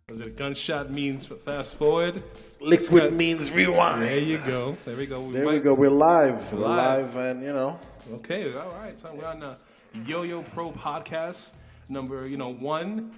Was it gunshot means fast forward? Liquid means rewind. There you go. There we go. There we go. We're live. We're live and, Okay, all right. So we're on the Yoyopropodcast, number, 1,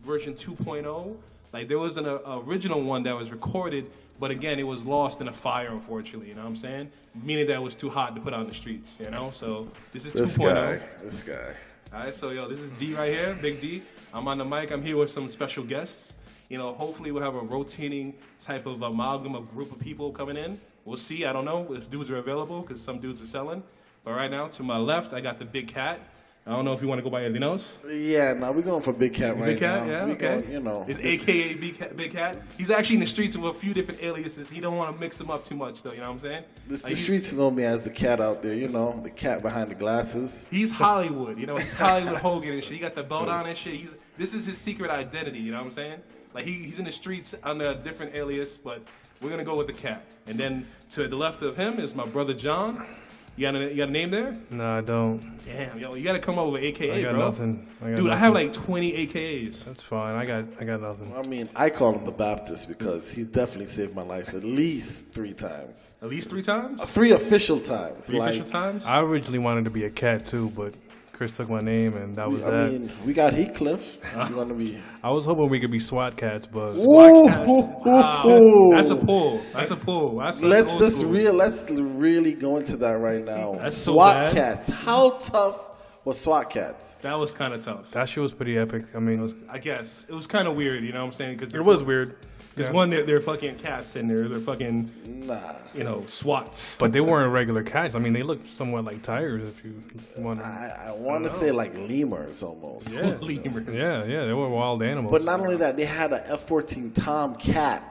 version 2.0. Like, there was an original one that was recorded, but again, it was lost in a fire, unfortunately, you know what I'm saying? Meaning that it was too hot to put on the streets, So this is 2.0. This guy. All right, so, this is D right here, Big D. I'm on the mic. I'm here with some special guests. Hopefully we'll have a rotating type of amalgam of group of people coming in. We'll see. I don't know if dudes are available because some dudes are selling. But right now, to my left, I got the Big Cat. I don't know if you want to go by anything else. Yeah, no, we're going for Big Cat right now. Big Cat, yeah, okay. It's AKA Big Cat. He's actually in the streets with a few different aliases. He don't want to mix them up too much, though, you know what I'm saying? The streets know me as the cat out there, the cat behind the glasses. He's Hollywood, he's Hollywood Hogan and shit. He got the belt on and shit. This is his secret identity, you know what I'm saying? Like, he's in the streets under a different alias, but we're going to go with the cat. And then to the left of him is my brother John. You got a name there? No, I don't. Damn, you got to come up with an AKA, I got bro. Nothing. Dude, I have like 20 AKAs. That's fine. I got nothing. I mean, I call him the Baptist because he's definitely saved my life at least 3 times. At least 3 times? 3 official times. 3 official times? I originally wanted to be a cat too, but Chris took my name, and that was that. I mean, we got Heathcliff. You want to be? I was hoping we could be SWAT cats, but SWAT cats. Wow. That's a pull. Let's really go into that right now. That's so SWAT bad. cats. How tough was SWAT cats? That was kind of tough. that shit was pretty epic. I mean, I guess it was kind of weird. You know what I'm saying? Because it was weird. Because one, they're fucking cats, and they're fucking, SWATs. But they weren't regular cats. I mean, they looked somewhat like tigers, if you want to. I want to say like lemurs almost. Yeah, lemurs. Yeah, they were wild animals. But not only that, they had an F-14 Tomcat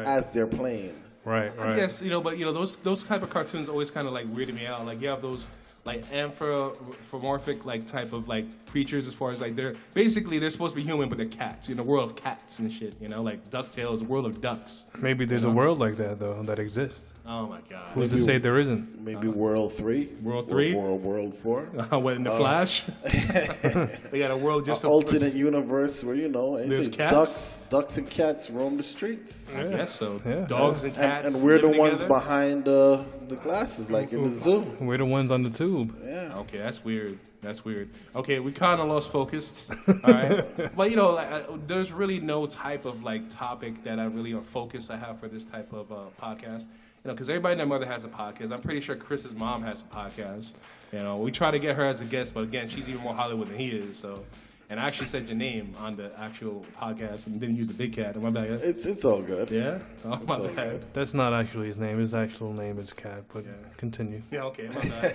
as their plane. Right. I guess, but those type of cartoons always kind of like weirded me out. Like, you have those like anthropomorphic like type of like creatures, as far as like they're supposed to be human, but they're cats. The world of cats and shit. Like DuckTales, the world of ducks. Maybe there's a world like that though that exists. Oh my God! Who's to say there isn't? Maybe World 3. World 3? World 4. What, in the Flash? They got a world just an alternate universe where there's cats? ducks and cats roam the streets. I guess so. Yeah. Dogs and cats. And we're the living ones together? behind the glasses, like in the zoo. We're the ones on the tube. Yeah. Okay, that's weird. Okay, we kind of lost focus. All right, but there's really no type of like topic that I really or focus I have for this type of podcast. Because everybody and their mother has a podcast. I'm pretty sure Chris's mom has a podcast. We try to get her as a guest, but again, she's even more Hollywood than he is. So, and I actually said your name on the actual podcast and didn't use the Big Cat. Am I bad? It's all good. Yeah. Oh, my all bad. good. That's not actually his name. His actual name is Cat. But continue. Yeah. Okay. My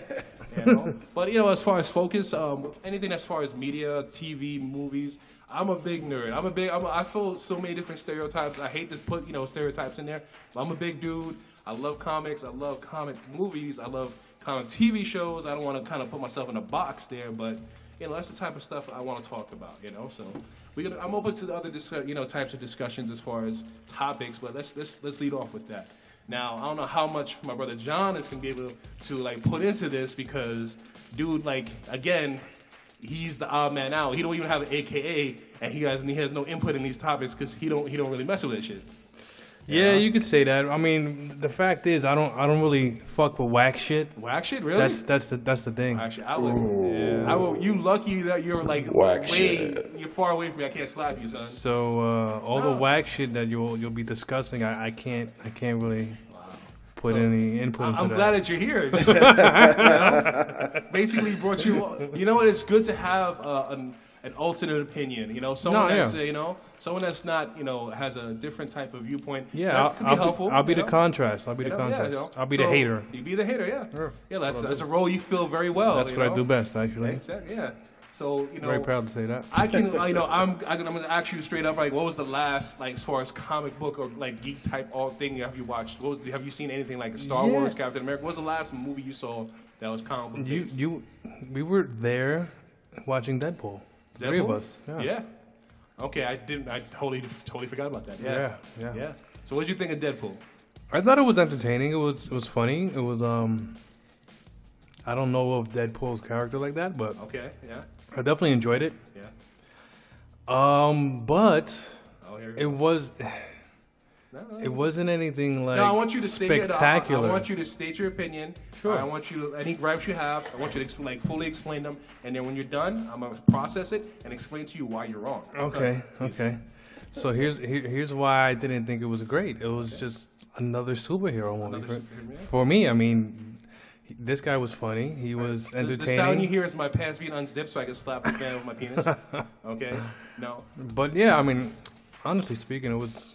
bad. But as far as focus, anything as far as media, TV, movies. I'm a big nerd. I feel so many different stereotypes. I hate to put stereotypes in there. But I'm a big dude. I love comics. I love comic movies. I love comic TV shows. I don't want to kind of put myself in a box there, but that's the type of stuff I want to talk about. So I'm open to the other types of discussions as far as topics, but let's lead off with that. Now, I don't know how much my brother John is gonna be able to like put into this because, dude, like again, he's the odd man out. He don't even have an AKA, and he has no input in these topics because he don't really mess with that shit. Yeah, you could say that. I mean, the fact is, I don't really fuck with whack shit. Whack shit, really? That's the thing. Actually, I would. Yeah. I would. You lucky that you're like you're far away from me. I can't slap you, son. So the whack shit that you'll be discussing, I can't really put any input into that. I'm glad that you're here. Basically, brought you. You know what? It's good to have an alternate opinion, someone that's, someone that's not, has a different type of viewpoint. Yeah, that could be helpful. I'll be the contrast. I'll be the contrast. I'll be the hater. You be the hater, yeah. Yeah, that's a role you fill very well. That's what I do best, actually. Exactly, yeah. So, very proud to say that. I can, I'm going to ask you straight up, like, what was the last, like, as far as comic book or, like, geek type thing have you watched? Have you seen anything like Star Wars, Captain America? What was the last movie you saw that was comic book based? We were there watching Deadpool. Deadpool? 3 of us. Yeah. Okay, I totally forgot about that. Yeah. So what did you think of Deadpool? I thought it was entertaining. It was funny. It was I don't know of Deadpool's character like that, but okay, yeah. I definitely enjoyed it. Yeah. But here we It go. was. No, It wasn't anything like no, I want you to spectacular. I want you to state your opinion. Sure. I want you to, any gripes you have. I want you to fully explain them, and then when you're done, I'm gonna process it and explain to you why you're wrong. Okay. So here's why I didn't think it was great. It was just another superhero movie Another superhero, yeah. for me. I mean, this guy was funny. He was entertaining. The sound you hear is my pants being unzipped, so I can slap the fan with my penis. Okay. No. But yeah, I mean, honestly speaking, it was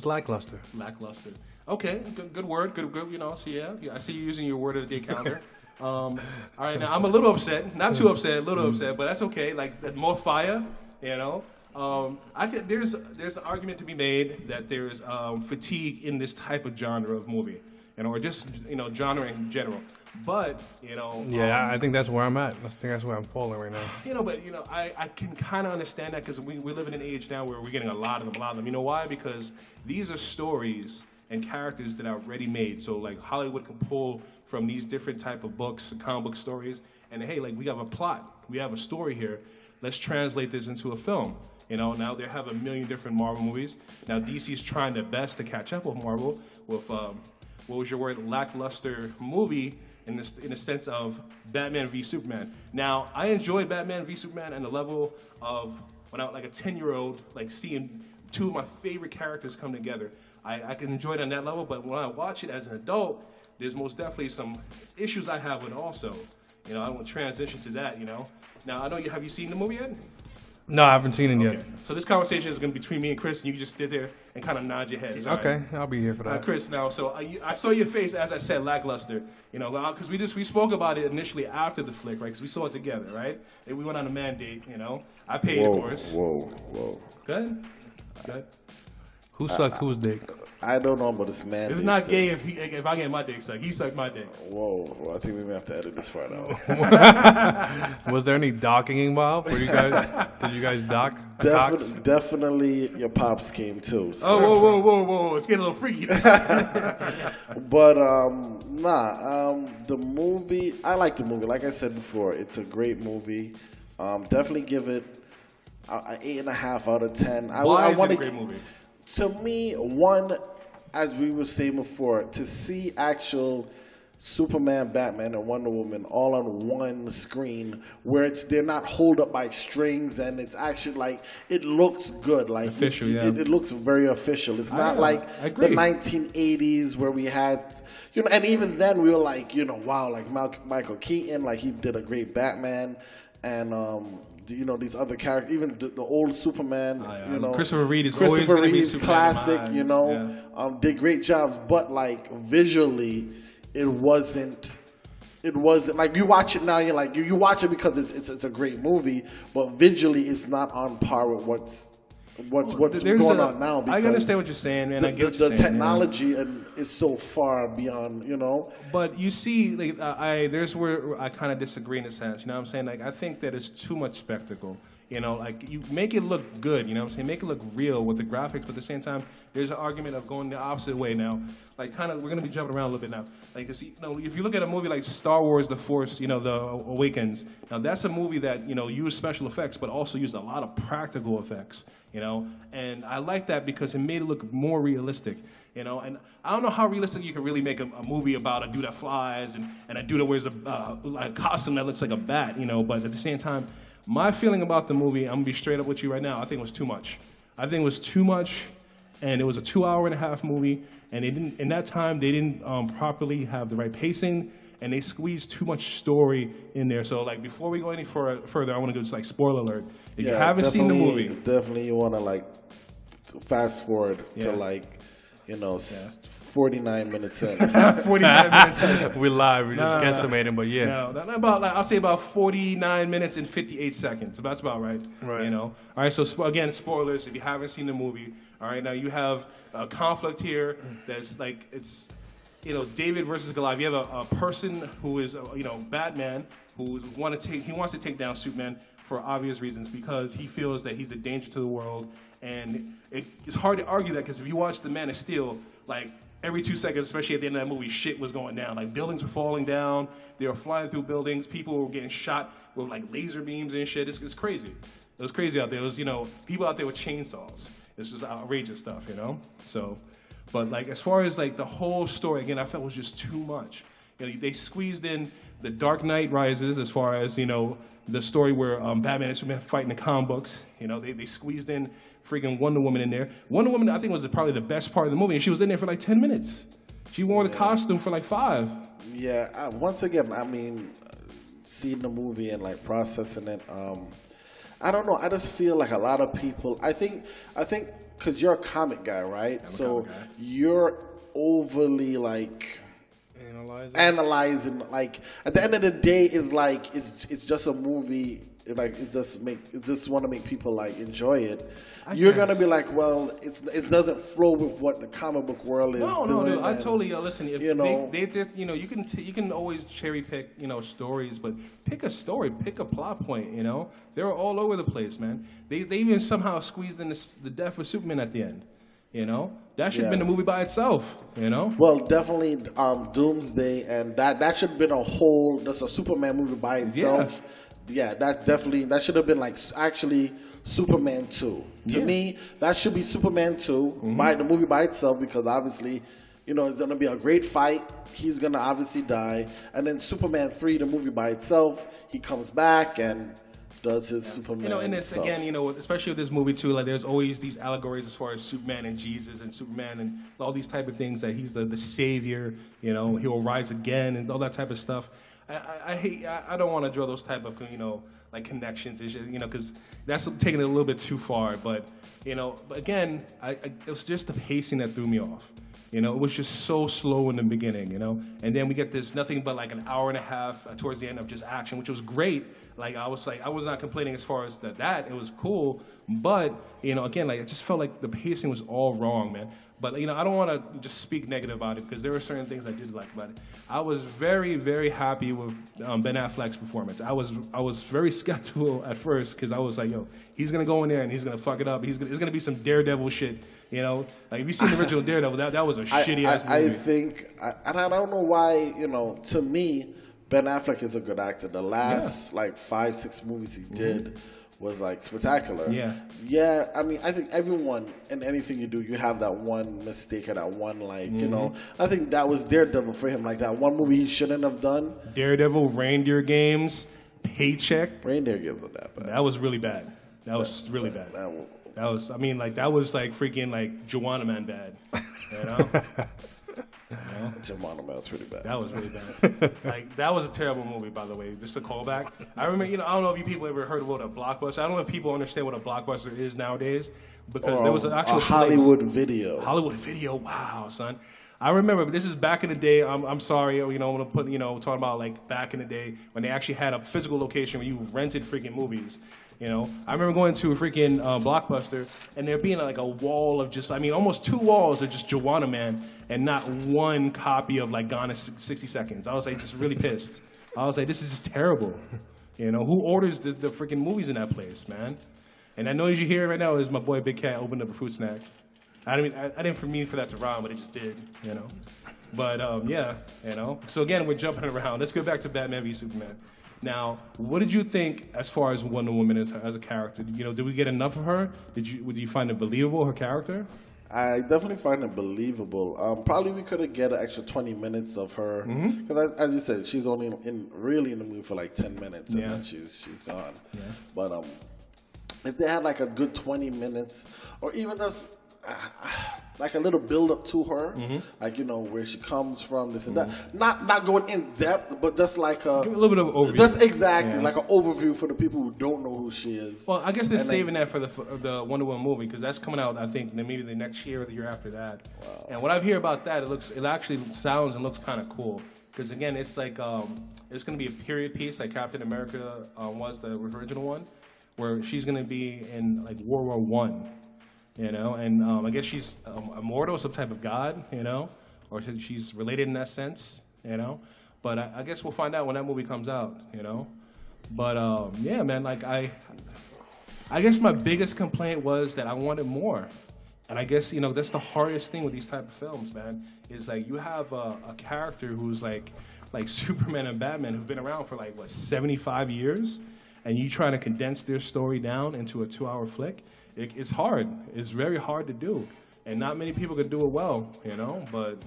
lackluster. Lackluster. Okay, good word. Good. You know, so yeah, I see you using your word of the day counter. All right, now I'm a little upset. Not too upset, a little upset, but that's okay. Like more fire, you know. I think there's an argument to be made that there's fatigue in this type of genre of movie, you know, or just genre in general. But Yeah, I think that's where I'm at. I think that's where I'm falling right now. But I can kind of understand that because we live in an age now where we're getting a lot of them. You know why? Because these are stories and characters that are already made. So like Hollywood can pull from these different type of books, comic book stories, and hey, like we have a plot, we have a story here. Let's translate this into a film. Now they have a million different Marvel movies. Now DC's trying their best to catch up with Marvel with what was your word, lackluster movie. In the sense of Batman v Superman. Now, I enjoyed Batman v Superman and the level of when I was like a 10-year-old, like seeing two of my favorite characters come together. I can enjoy it on that level, but when I watch it as an adult, there's most definitely some issues I have with it also. I want to transition to that, Now, I know have you seen the movie yet? No, I haven't seen it yet. So this conversation is going to be between me and Chris, and you just sit there and kind of nod your heads. Okay, right? I'll be here for that. Chris, now, so I saw your face as I said lackluster, because we spoke about it initially after the flick, right? Because we saw it together, right? And we went on a mandate, I paid, of course. Whoa. Good. Who sucked whose dick? I don't know about this man. It's not gay if I get my dick sucked. He sucked my dick. Whoa, I think we may have to edit this part out. Was there any docking involved? Did you guys dock? Definitely your pops came too. So. Oh, whoa. It's getting a little freaky now. But, the movie, I like the movie. Like I said before, it's a great movie. Definitely give it an 8.5 out of 10. Why is it a great movie? To me, one, as we were saying before, to see actual Superman, Batman, and Wonder Woman all on one screen where they're not held up by strings and it's actually like, it looks good. Like official, yeah. It looks very official. It's not like the 1980s where we had, and even then we were like, wow, like Michael Keaton, like he did a great Batman, and these other characters, even the old Superman, Christopher Reeve is always going to be Superman classic, did great jobs, but like visually, it wasn't like you watch it now. You're like you watch it because it's a great movie, but visually, it's not on par with what's going on now. Because I understand what you're saying, man. I get what you're the saying. technology is so far beyond, But you see, like there's where I kind of disagree in a sense. You know what I'm saying? Like I think that it's too much spectacle. Like you make it look good. You know what I'm saying? Make it look real with the graphics, but at the same time, there's an argument of going the opposite way now. Like we're gonna be jumping around a little bit now. Like if you look at a movie like Star Wars: The Force, The Awakens. Now that's a movie that used special effects, but also used a lot of practical effects. And I like that because it made it look more realistic. And I don't know how realistic you can really make a movie about a dude that flies and a dude that wears a costume that looks like a bat. But at the same time, my feeling about the movie, I'm gonna be straight up with you right now. I think it was too much. And it was a 2.5-hour movie. And in that time, they didn't properly have the right pacing, and they squeezed too much story in there. So, like, before we go any further, I want to go just like spoiler alert. If you haven't seen the movie, definitely you want to like fast forward to 49 minutes in. 49 minutes in. We're live. We're just guesstimating, but yeah. No, I'll say about 49 minutes and 58 seconds. That's about right. Right. All right. So again, spoilers. If you haven't seen the movie, all right. Now you have a conflict here. That's like it's, David versus Goliath. You have a person who is, Batman, who wants to take down Superman for obvious reasons because he feels that he's a danger to the world, and it's hard to argue that because if you watch The Man of Steel, like. Every 2 seconds, especially at the end of that movie, shit was going down. Like, buildings were falling down. They were flying through buildings. People were getting shot with, like, laser beams and shit. It's crazy. It was crazy out there. It was, people out there with chainsaws. It's just outrageous stuff, So, but like as far as like the whole story, again, I felt was just too much. They squeezed in the Dark Knight Rises as far as the story where Batman and Superman fight in the comic books. They squeezed in freaking Wonder Woman in there. Wonder Woman, I think, was probably the best part of the movie, and she was in there for like 10 minutes. She wore the costume for like 5. Yeah. Once again, I mean, seeing the movie and like processing it. I don't know. I just feel like a lot of people. I think, because you're a comic guy, right? So you're overly like analyzing. Like at the end of the day, it's like it's just a movie. Like it just want to make people like enjoy it. You're gonna be like, well, it doesn't flow with what the comic book world is doing. No, I totally listen. If they did, you can always cherry pick, stories, but pick a story, pick a plot point. They're all over the place, man. They even somehow squeezed in the death of Superman at the end. That should have been a movie by itself. Well, definitely Doomsday, and that should have been that's a Superman movie by itself. Yeah, that should have been like actually Superman 2. To me, that should be Superman 2 by the movie by itself, because obviously, it's going to be a great fight. He's going to obviously die. And then Superman 3, the movie by itself, he comes back and does his Superman and it's stuff. Again, especially with this movie too, like there's always these allegories as far as Superman and Jesus and Superman and all these type of things, that he's the savior, he will rise again and all that type of stuff. I don't want to draw those type of like connections, because that's taking it a little bit too far. But but again, it was just the pacing that threw me off. It was just so slow in the beginning, and then we get this nothing but like an hour and a half towards the end of just action, which was great. I was not complaining as far as that. It was cool, but again, like it just felt like the pacing was all wrong, man. But I don't want to just speak negative about it, because there were certain things I did like about it. I was very, very happy with Ben Affleck's performance. I was very skeptical at first, because I was like, yo, he's gonna go in there and he's gonna fuck it up. It's gonna be some Daredevil shit, like if you seen the original Daredevil, that was a shitty ass movie. I think, and I don't know why. To me, Ben Affleck is a good actor. The last like 5-6 movies he did was like spectacular. Yeah. I mean, I think everyone in anything you do, you have that one mistake or that one I think that was Daredevil for him. Like that one movie he shouldn't have done. Daredevil, Reindeer Games, Paycheck. Reindeer Games wasn't that bad. That was really bad. That was really bad. That was like freaking like Joanna Man bad. Joanna Man was pretty bad. That was really bad. Like that was a terrible movie, by the way. Just a callback. I remember, I don't know if you people ever heard of what a blockbuster. I don't know if people understand what a blockbuster is nowadays, because there was an actual Hollywood Video. Hollywood Video. Wow, son. I remember, this is back in the day. I'm sorry, I'm gonna put, talking about like back in the day when they actually had a physical location where you rented freaking movies. I remember going to a freaking Blockbuster, and there being like a wall of just, almost 2 walls of just Joanna Man, and not one copy of like Gone in 60 Seconds. I was like just really pissed. I was like, this is just terrible. Who orders the freaking movies in that place, man? And that noise you hear right now is my boy Big Cat opened up a fruit snack. I didn't mean for that to rhyme, but it just did, But So again, we're jumping around. Let's go back to Batman v Superman. Now, what did you think as far as Wonder Woman as a character? Did we get enough of her? Did you find it believable, her character? I definitely find it believable. Probably we could have get an extra 20 minutes of her, because as you said, she's only really in the movie for like 10 minutes, and then she's gone. Yeah. But if they had like a good 20 minutes, or even just like a little build up to her, like where she comes from, this and that. Not going in depth, but just like a little bit of an overview. Just exactly like an overview for the people who don't know who she is. Well, I guess they're saving that for the Wonder Woman movie, because that's coming out, I think, maybe the next year or the year after that. Wow. And what I've heard about that, it actually sounds and looks kind of cool, because again, it's like it's going to be a period piece like Captain America was, the original one, where she's going to be in like World War I. And I guess she's immortal, some type of god, or she's related in that sense, But I guess we'll find out when that movie comes out, But yeah, man, like I guess my biggest complaint was that I wanted more, and I guess that's the hardest thing with these type of films, man. Is like you have a character who's like Superman and Batman, who've been around for like 75 years. and you try to condense their story down into a 2-hour flick, it's hard. It's very hard to do, and not many people can do it well, you know. But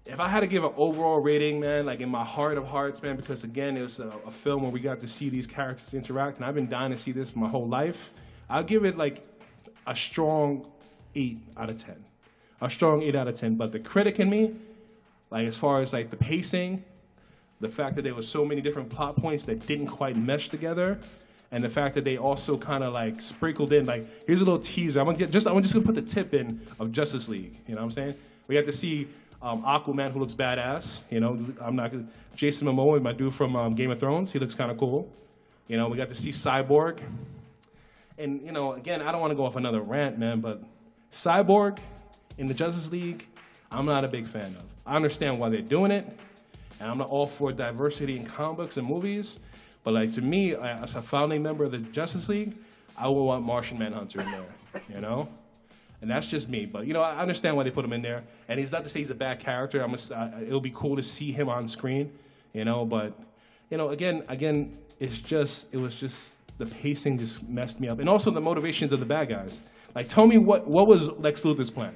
if I had to give an overall rating, man, like in my heart of hearts, man, because again, it was a film where we got to see these characters interact, and I've been dying to see this my whole life, I'll give it like a strong 8 out of 10. A strong 8 out of 10. But the critic in me, like as far as like the pacing, the fact that there was so many different plot points that didn't quite mesh together, and the fact that they also kind of like sprinkled in, like, here's a little teaser. I'm just gonna put the tip in of Justice League. You know what I'm saying? We have to see Aquaman, who looks badass. You know, Jason Momoa, my dude from Game of Thrones, he looks kind of cool. You know, we got to see Cyborg. And, you know, again, I don't want to go off another rant, man, but Cyborg in the Justice League, I'm not a big fan of. I understand why they're doing it, and I'm not all for diversity in comic books and movies, but, like, to me, as a founding member of the Justice League, I would want Martian Manhunter in there, you know? And that's just me. But, you know, I understand why they put him in there. And he's not to say he's a bad character. It'll be cool to see him on screen, you know? But, you know, again, it was just, the pacing just messed me up. And also the motivations of the bad guys. Like, tell me what was Lex Luthor's plan?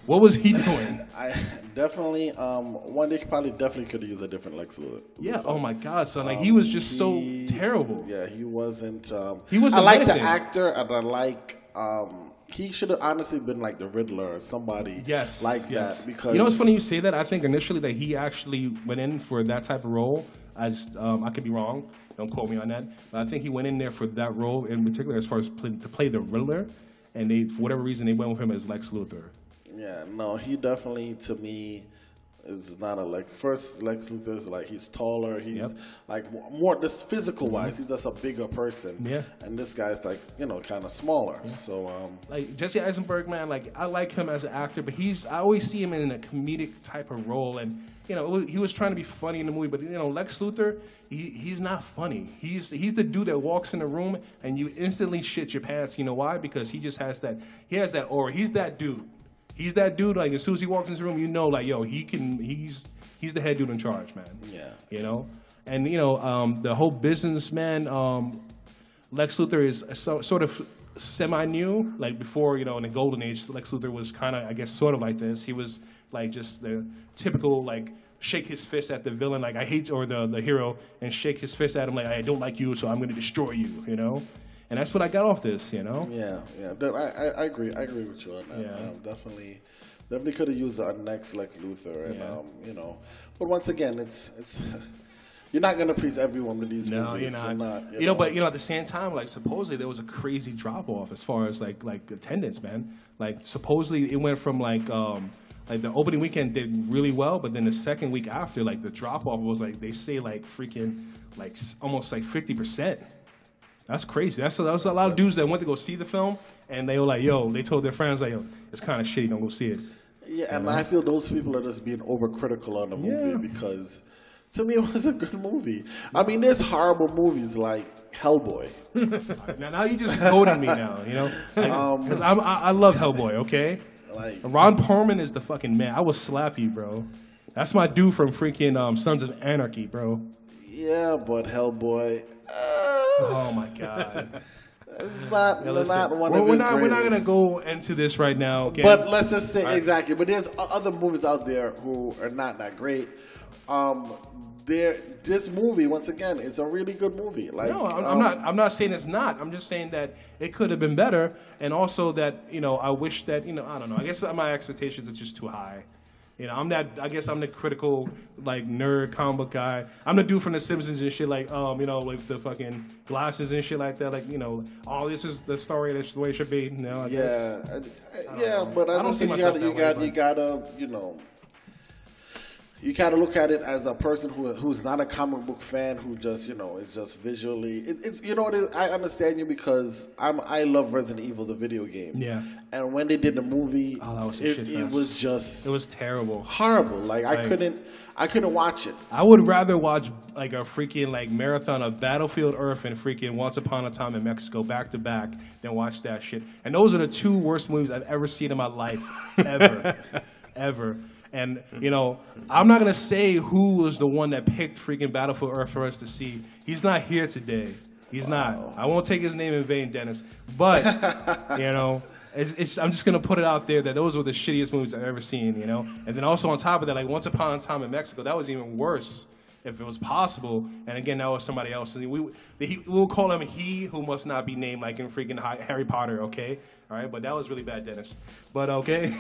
What was he doing? I definitely, one day definitely could use a different Lex Luthor. Yeah, oh my God, son. Like, he was just so terrible. Yeah, he wasn't. He was I like the amazing. actor, and I like, he should have honestly been like the Riddler or somebody like that. Because you know what's funny you say that? I think initially that he actually went in for that type of role. I could be wrong. Don't quote me on that. But I think he went in there for that role in particular as far as to play the Riddler. And they, for whatever reason, they went with him as Lex Luthor. Yeah, no, he definitely, to me, is not a Lex. First, Lex Luthor is like, he's taller. He's like more, just physical wise, he's just a bigger person. Yeah. And this guy's like, you know, kind of smaller. Yeah. So, like Jesse Eisenberg, man, like I like him as an actor, but I always see him in a comedic type of role. And, you know, he was trying to be funny in the movie, but, you know, Lex Luthor, he's not funny. He's the dude that walks in the room and you instantly shit your pants. You know why? Because he just has that aura. He's that dude. He's that dude, like, as soon as he walks into the room, you know, like, yo, he's the head dude in charge, man. Yeah. You know? And, you know, the whole businessman, Lex Luthor is sort of semi-new. Like, before, you know, in the golden age, Lex Luthor was kind of, I guess, sort of like this. He was, like, just the typical, like, shake his fist at the villain, like, I hate, or the hero, and shake his fist at him, like, I don't like you, so I'm going to destroy you, you know? And that's what I got off this, you know? Yeah. I agree. I agree with you on that. Yeah. Definitely could have used our next Lex Luthor, and you know. But once again, it's you're not gonna please everyone with these movies. You're not. You know, but you know, at the same time, like supposedly there was a crazy drop off as far as like attendance, man. Like supposedly it went from like the opening weekend did really well, but then the second week after, like the drop off was like they say like freaking like almost like 50%. That's crazy. That was a lot of dudes that went to go see the film, and they were like, yo, they told their friends, like, yo, it's kind of shitty, don't go see it. Yeah, and I feel those people are just being overcritical on the movie because, to me, it was a good movie. I mean, there's horrible movies like Hellboy. now you just quoting me now, you know? Because I love Hellboy, okay? Like, Ron Perlman is the fucking man. I will slap you, bro. That's my dude from freaking Sons of Anarchy, bro. Yeah, but Hellboy... oh my God! It's not one of his we're not gonna go into this right now. Okay? But let's just say exactly. But there's other movies out there who are not that great. This movie, once again, is a really good movie. Like, no, I'm not saying it's not. I'm just saying that it could have been better, and also that I wish that I don't know. I guess my expectations are just too high. I guess I'm the critical, like, nerd comic book guy. I'm the dude from The Simpsons and shit, like, with the fucking glasses and shit like that. Like, oh, this is the story, this is the way it should be. I guess. But I don't think you gotta you gotta look at it as a person who's not a comic book fan, who just is just visually. It's I understand you because I love Resident Evil, the video game. Yeah. And when they did the movie, that was it was terrible, horrible. Like I couldn't watch it. I would rather watch like a freaking like marathon of Battlefield Earth and freaking Once Upon a Time in Mexico back to back than watch that shit. And those are the two worst movies I've ever seen in my life, ever, ever. And, I'm not going to say who was the one that picked freaking Battlefield Earth for us to see. He's not here today. He's not. I won't take his name in vain, Dennis. But, you know, I'm just going to put it out there that those were the shittiest movies I've ever seen, you know? And then also on top of that, like Once Upon a Time in Mexico, that was even worse if it was possible. And again, that was somebody else. And we'll call him he who must not be named like in freaking Harry Potter, okay? All right, but that was really bad, Dennis. But okay.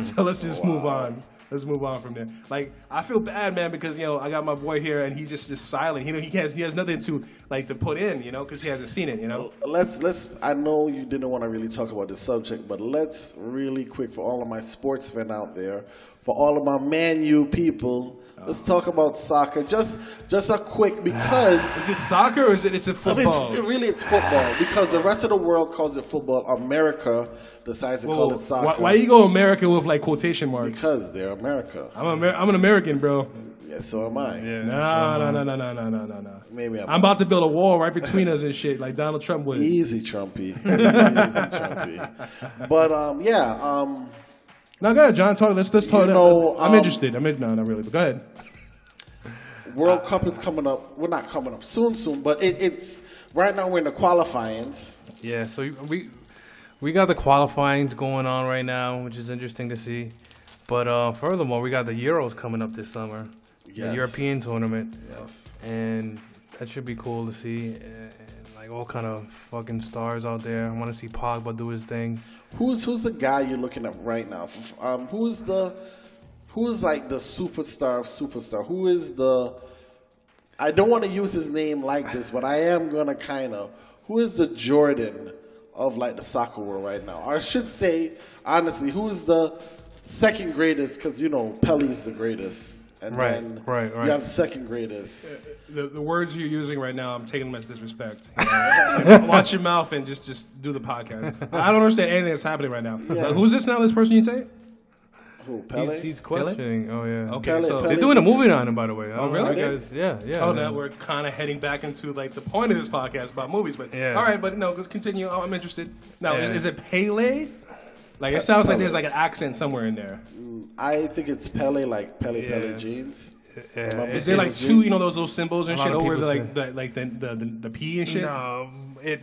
So let's just move on. Let's move on from there. Like, I feel bad, man, because, you know, I got my boy here and he's just silent. You know, he has nothing to put in, you know, because he hasn't seen it, you know. Let's. I know you didn't want to really talk about this subject, but let's really quick for all of my sports fans out there, for all of my Man U people. Let's talk about soccer. Just a quick, because is it soccer or is it football? It's football, because the rest of the world calls it football. America decides to call it soccer. Why do you go America with like quotation marks? Because they're America. I'm an American, bro. Yeah, so am I. Yeah, no. Maybe I'm about to build a wall right between us and shit, like Donald Trump would. Easy, Trumpy. Easy, Trumpy. But yeah. No, go ahead, John. Talk. Let's talk. I'm interested. No, not really. But go ahead. World Cup is coming up. We're not coming up soon, but it's right now. We're in the qualifyings. Yeah, so we got the qualifyings going on right now, which is interesting to see. But furthermore, we got the Euros coming up this summer, the European tournament. Yes, and that should be cool to see. And like all kind of fucking stars out there. I want to see Pogba do his thing. Who's the guy you're looking at right now? Who's like the superstar of superstar? Who is the? I don't want to use his name like this, but I am gonna kind of. Who is the Jordan of like the soccer world right now? Or I should say, honestly, who is the second greatest? Because you know Pele's the greatest, and then you have the second greatest. The words you're using right now, I'm taking them as disrespect. You know? Watch your mouth and just do the podcast. I don't understand anything that's happening right now. Yeah. Who's this now? This person you say? Who, Pele? He's questioning. Oh yeah. Okay, Pele, so they're doing a movie on him, by the way. Oh really? Yeah. Oh, now we're kind of heading back into like the point of this podcast about movies, but all right, but no, continue. I'm interested. Now, is it Pele? Like it sounds like there's like an accent somewhere in there. I think it's Pele, like Pele jeans. Yeah. Is there like two, you know, those little symbols and shit over the P and shit? No,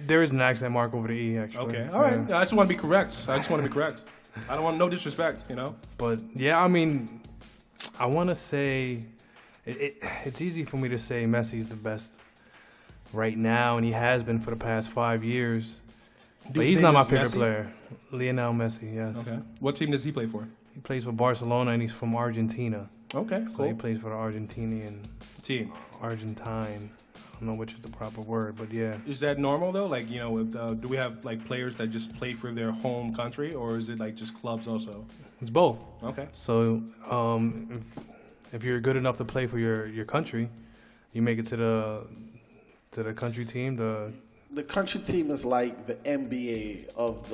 there is an accent mark over the E actually. Okay, all right. I just want to be correct. I don't want no disrespect, you know. But yeah, I mean, I want to say it's easy for me to say Messi's the best right now, and he has been for the past 5 years. But he's not my favorite player. Lionel Messi, yes. Okay. What team does he play for? He plays for Barcelona, and he's from Argentina. Okay, so cool. He plays for the Argentinian team. Argentine. I don't know which is the proper word, but yeah. Is that normal though? Like, you know, do we have like players that just play for their home country, or is it like just clubs also? It's both. Okay. So, if you're good enough to play for your country, you make it to the country team. The country team is like the NBA of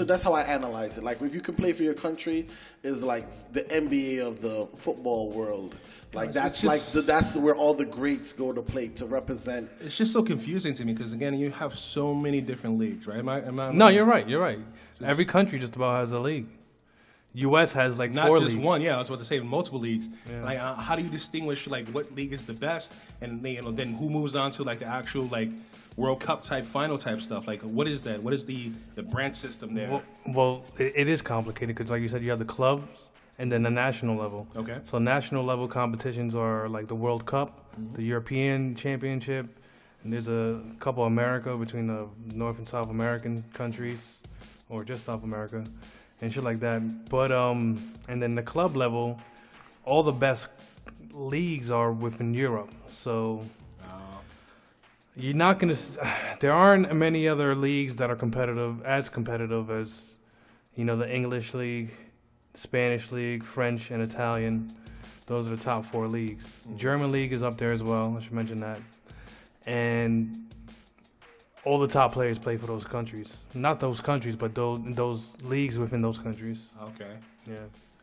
that's how I analyze it. Like if you can play for your country, is like the NBA of the football world. Like that's where all the greats go to play to represent. It's just so confusing to me because again, you have so many different leagues, right? No, you're right. Every country just about has a league. U.S. has like not 4 just leagues. one. Yeah, I was about to say multiple leagues. Yeah. Like, how do you distinguish like what league is the best, and then who moves on to like the actual like World Cup type final type stuff? Like, what is that? What is the branch system there? Well, it is complicated because, like you said, you have the clubs and then the national level. Okay. So national level competitions are like the World Cup, the European Championship, and there's a couple America between the North and South American countries, or just South America, and shit like that. But and then the club level, all the best leagues are within Europe. So you're not gonna. There aren't many other leagues that are competitive as, you know, the English league, Spanish league, French, and Italian. Those are the top 4 leagues. German league is up there as well. I should mention that. And all the top players play for those countries. Not those countries, but those leagues within those countries. Okay. Yeah.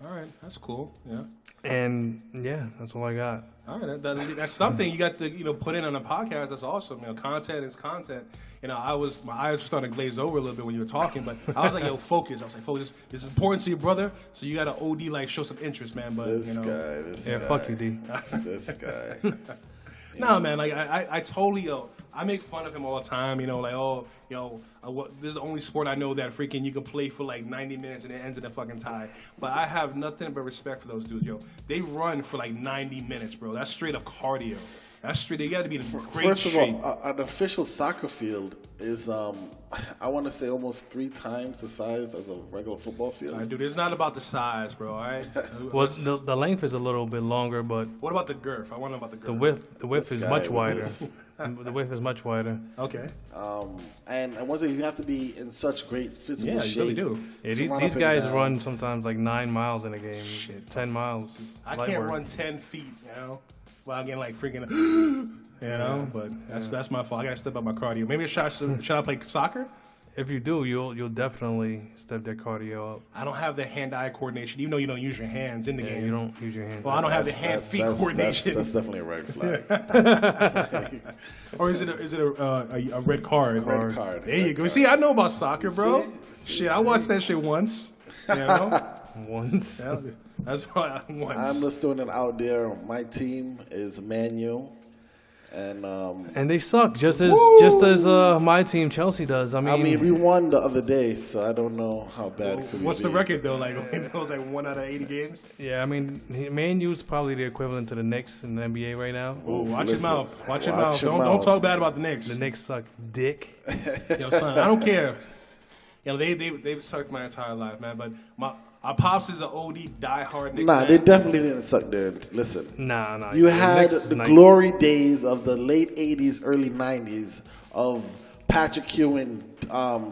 All right. That's cool. Yeah. And yeah, that's all I got. All right. That's something you got to put in on a podcast. That's awesome. Content is content. My eyes were starting to glaze over a little bit when you were talking, but I was like, yo, focus. I was like, focus. This is important to your brother, so you got to OD show some interest, man. But this guy. Fuck you, D. This guy. Nah, man, like I totally I make fun of him all the time. You know, like this is the only sport I know that freaking you can play for like 90 minutes and it ends in a fucking tie. But I have nothing but respect for those dudes, yo. They run for like 90 minutes, bro. That's straight up cardio. That's straight. They got to be in great First of shape. all, an official soccer field is, I want to say, almost 3 times the size as a regular football field. All right, dude, it's not about the size, bro. All right. Well, the length is a little bit longer, but What about the girth? I want to know about the girth. the width This is guy much with wider. this. The width is much wider. Okay. And once again, you have to be in such great physical Yeah, shape. you really do. Yeah, to run these up and guys down. run sometimes like 9 miles in a game. 10 miles. I Light can't work. run 10 feet, you know, while getting like freaking, you know. But that's my fault. I gotta step up my cardio. Maybe should I play soccer? If you do, you'll definitely step that cardio up. I don't have the hand-eye coordination, even though you don't use your hands in the Yeah, game. you don't use your hands. Well, I don't have the hand-feet coordination. That's definitely a red flag. Or is it a red card? Red card. There you go. See, I know about soccer, bro. Shit, I watched that shit once. You know, Once. yeah, that's why once. I'm the student out there. My team is Manu. And And they suck just as my team Chelsea does. I mean, we won the other day, so I don't know how bad it could What's be. the record though? Like it was like 1 out of 80 games. yeah, I mean, Man U's probably the equivalent to the Knicks in the NBA right now. Oh, watch listen, your mouth. Watch your watch mouth. your Don't mouth. talk bad about the Knicks. The Knicks suck dick. Yo, son, I don't care. You know, they've sucked my entire life, man. But our pops is an OD diehard Knicks Nah, fan. they definitely didn't suck there. Listen, Nah. you the had Knicks is the nice. glory days of the late 80s, early 90s of Patrick Ewing,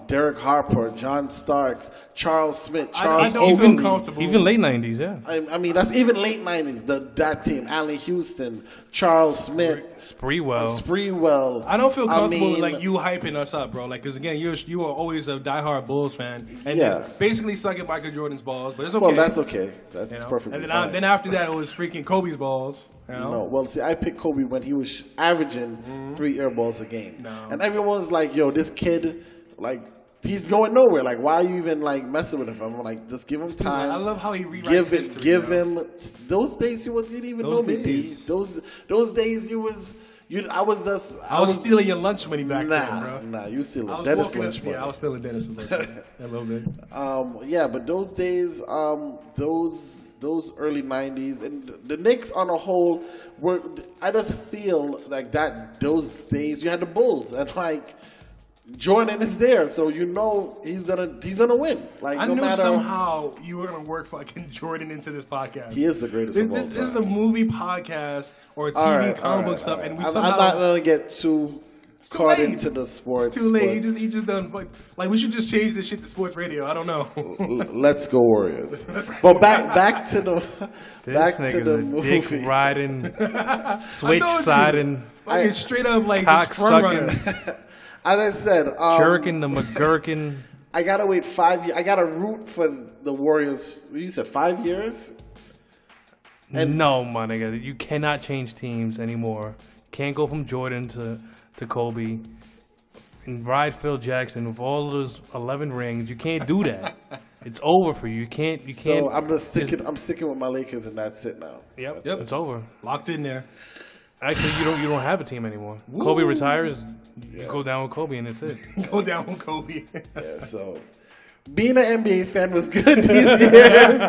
Derek Harper, John Starks, Charles Smith, I Charles don't feel Oakley. comfortable. Even late 90s, yeah. I mean, that's even late 90s. That team, Allen Houston, Charles Smith, Spreewell. Spreewell. I don't feel comfortable mean, like you hyping us up, bro. Like, cause again, you are always a diehard Bulls fan, and Yeah. you're basically sucking Michael Jordan's balls. But it's okay. Well, that's okay. That's you know? perfectly And then, fine. then after that, it was freaking Kobe's balls. You know? No, well, see, I picked Kobe when he was averaging 3 air balls a game. No. And everyone's like, yo, this kid, like, he's going nowhere. Like, why are you even, like, messing with him? I'm like, just give him time. I love how he rewrites history. Give yo. him, those days you didn't even Those know me, D. days. Those days I was stealing your lunch money back then, bro. Nah, you still I a was Dennis walking lunch up, money. yeah, I was still in Dennis's lunch money. A little bit. Yeah, but those days, those early 90s, and the Knicks on a whole were, I just feel like that those days you had the Bulls, and like Jordan is there, so you know he's gonna win. Like I no knew matter somehow you were gonna work fucking Jordan into this podcast. he is the greatest of all This is a time. movie podcast or a TV All right, comic book all right, stuff, all right. and we I'm somehow not gonna get too too caught late. into the sports. It's too late. but He just done like we should just change this shit to sports radio. I don't know. Let's go Warriors. But back to the This back to nigga's the a movie. dick riding, switch I told you. siding, Like it's straight up like cock this front runner. sucking, As I said, jerking the McGurkin. I gotta wait 5 years. I gotta root for the Warriors. You said 5 years? No, my nigga, you cannot change teams anymore. Can't go from Jordan to Kobe and ride Phil Jackson with all those 11 rings. You can't do that. It's over for you. You can't. So I'm just sticking. I'm sticking with my Lakers, and that's it now. Yep, Yep. it's over. Locked in there. Actually, you don't have a team anymore. Kobe retires. You go down with Kobe, and that's it. Go down with Kobe. Yeah. So being an NBA fan was good these years.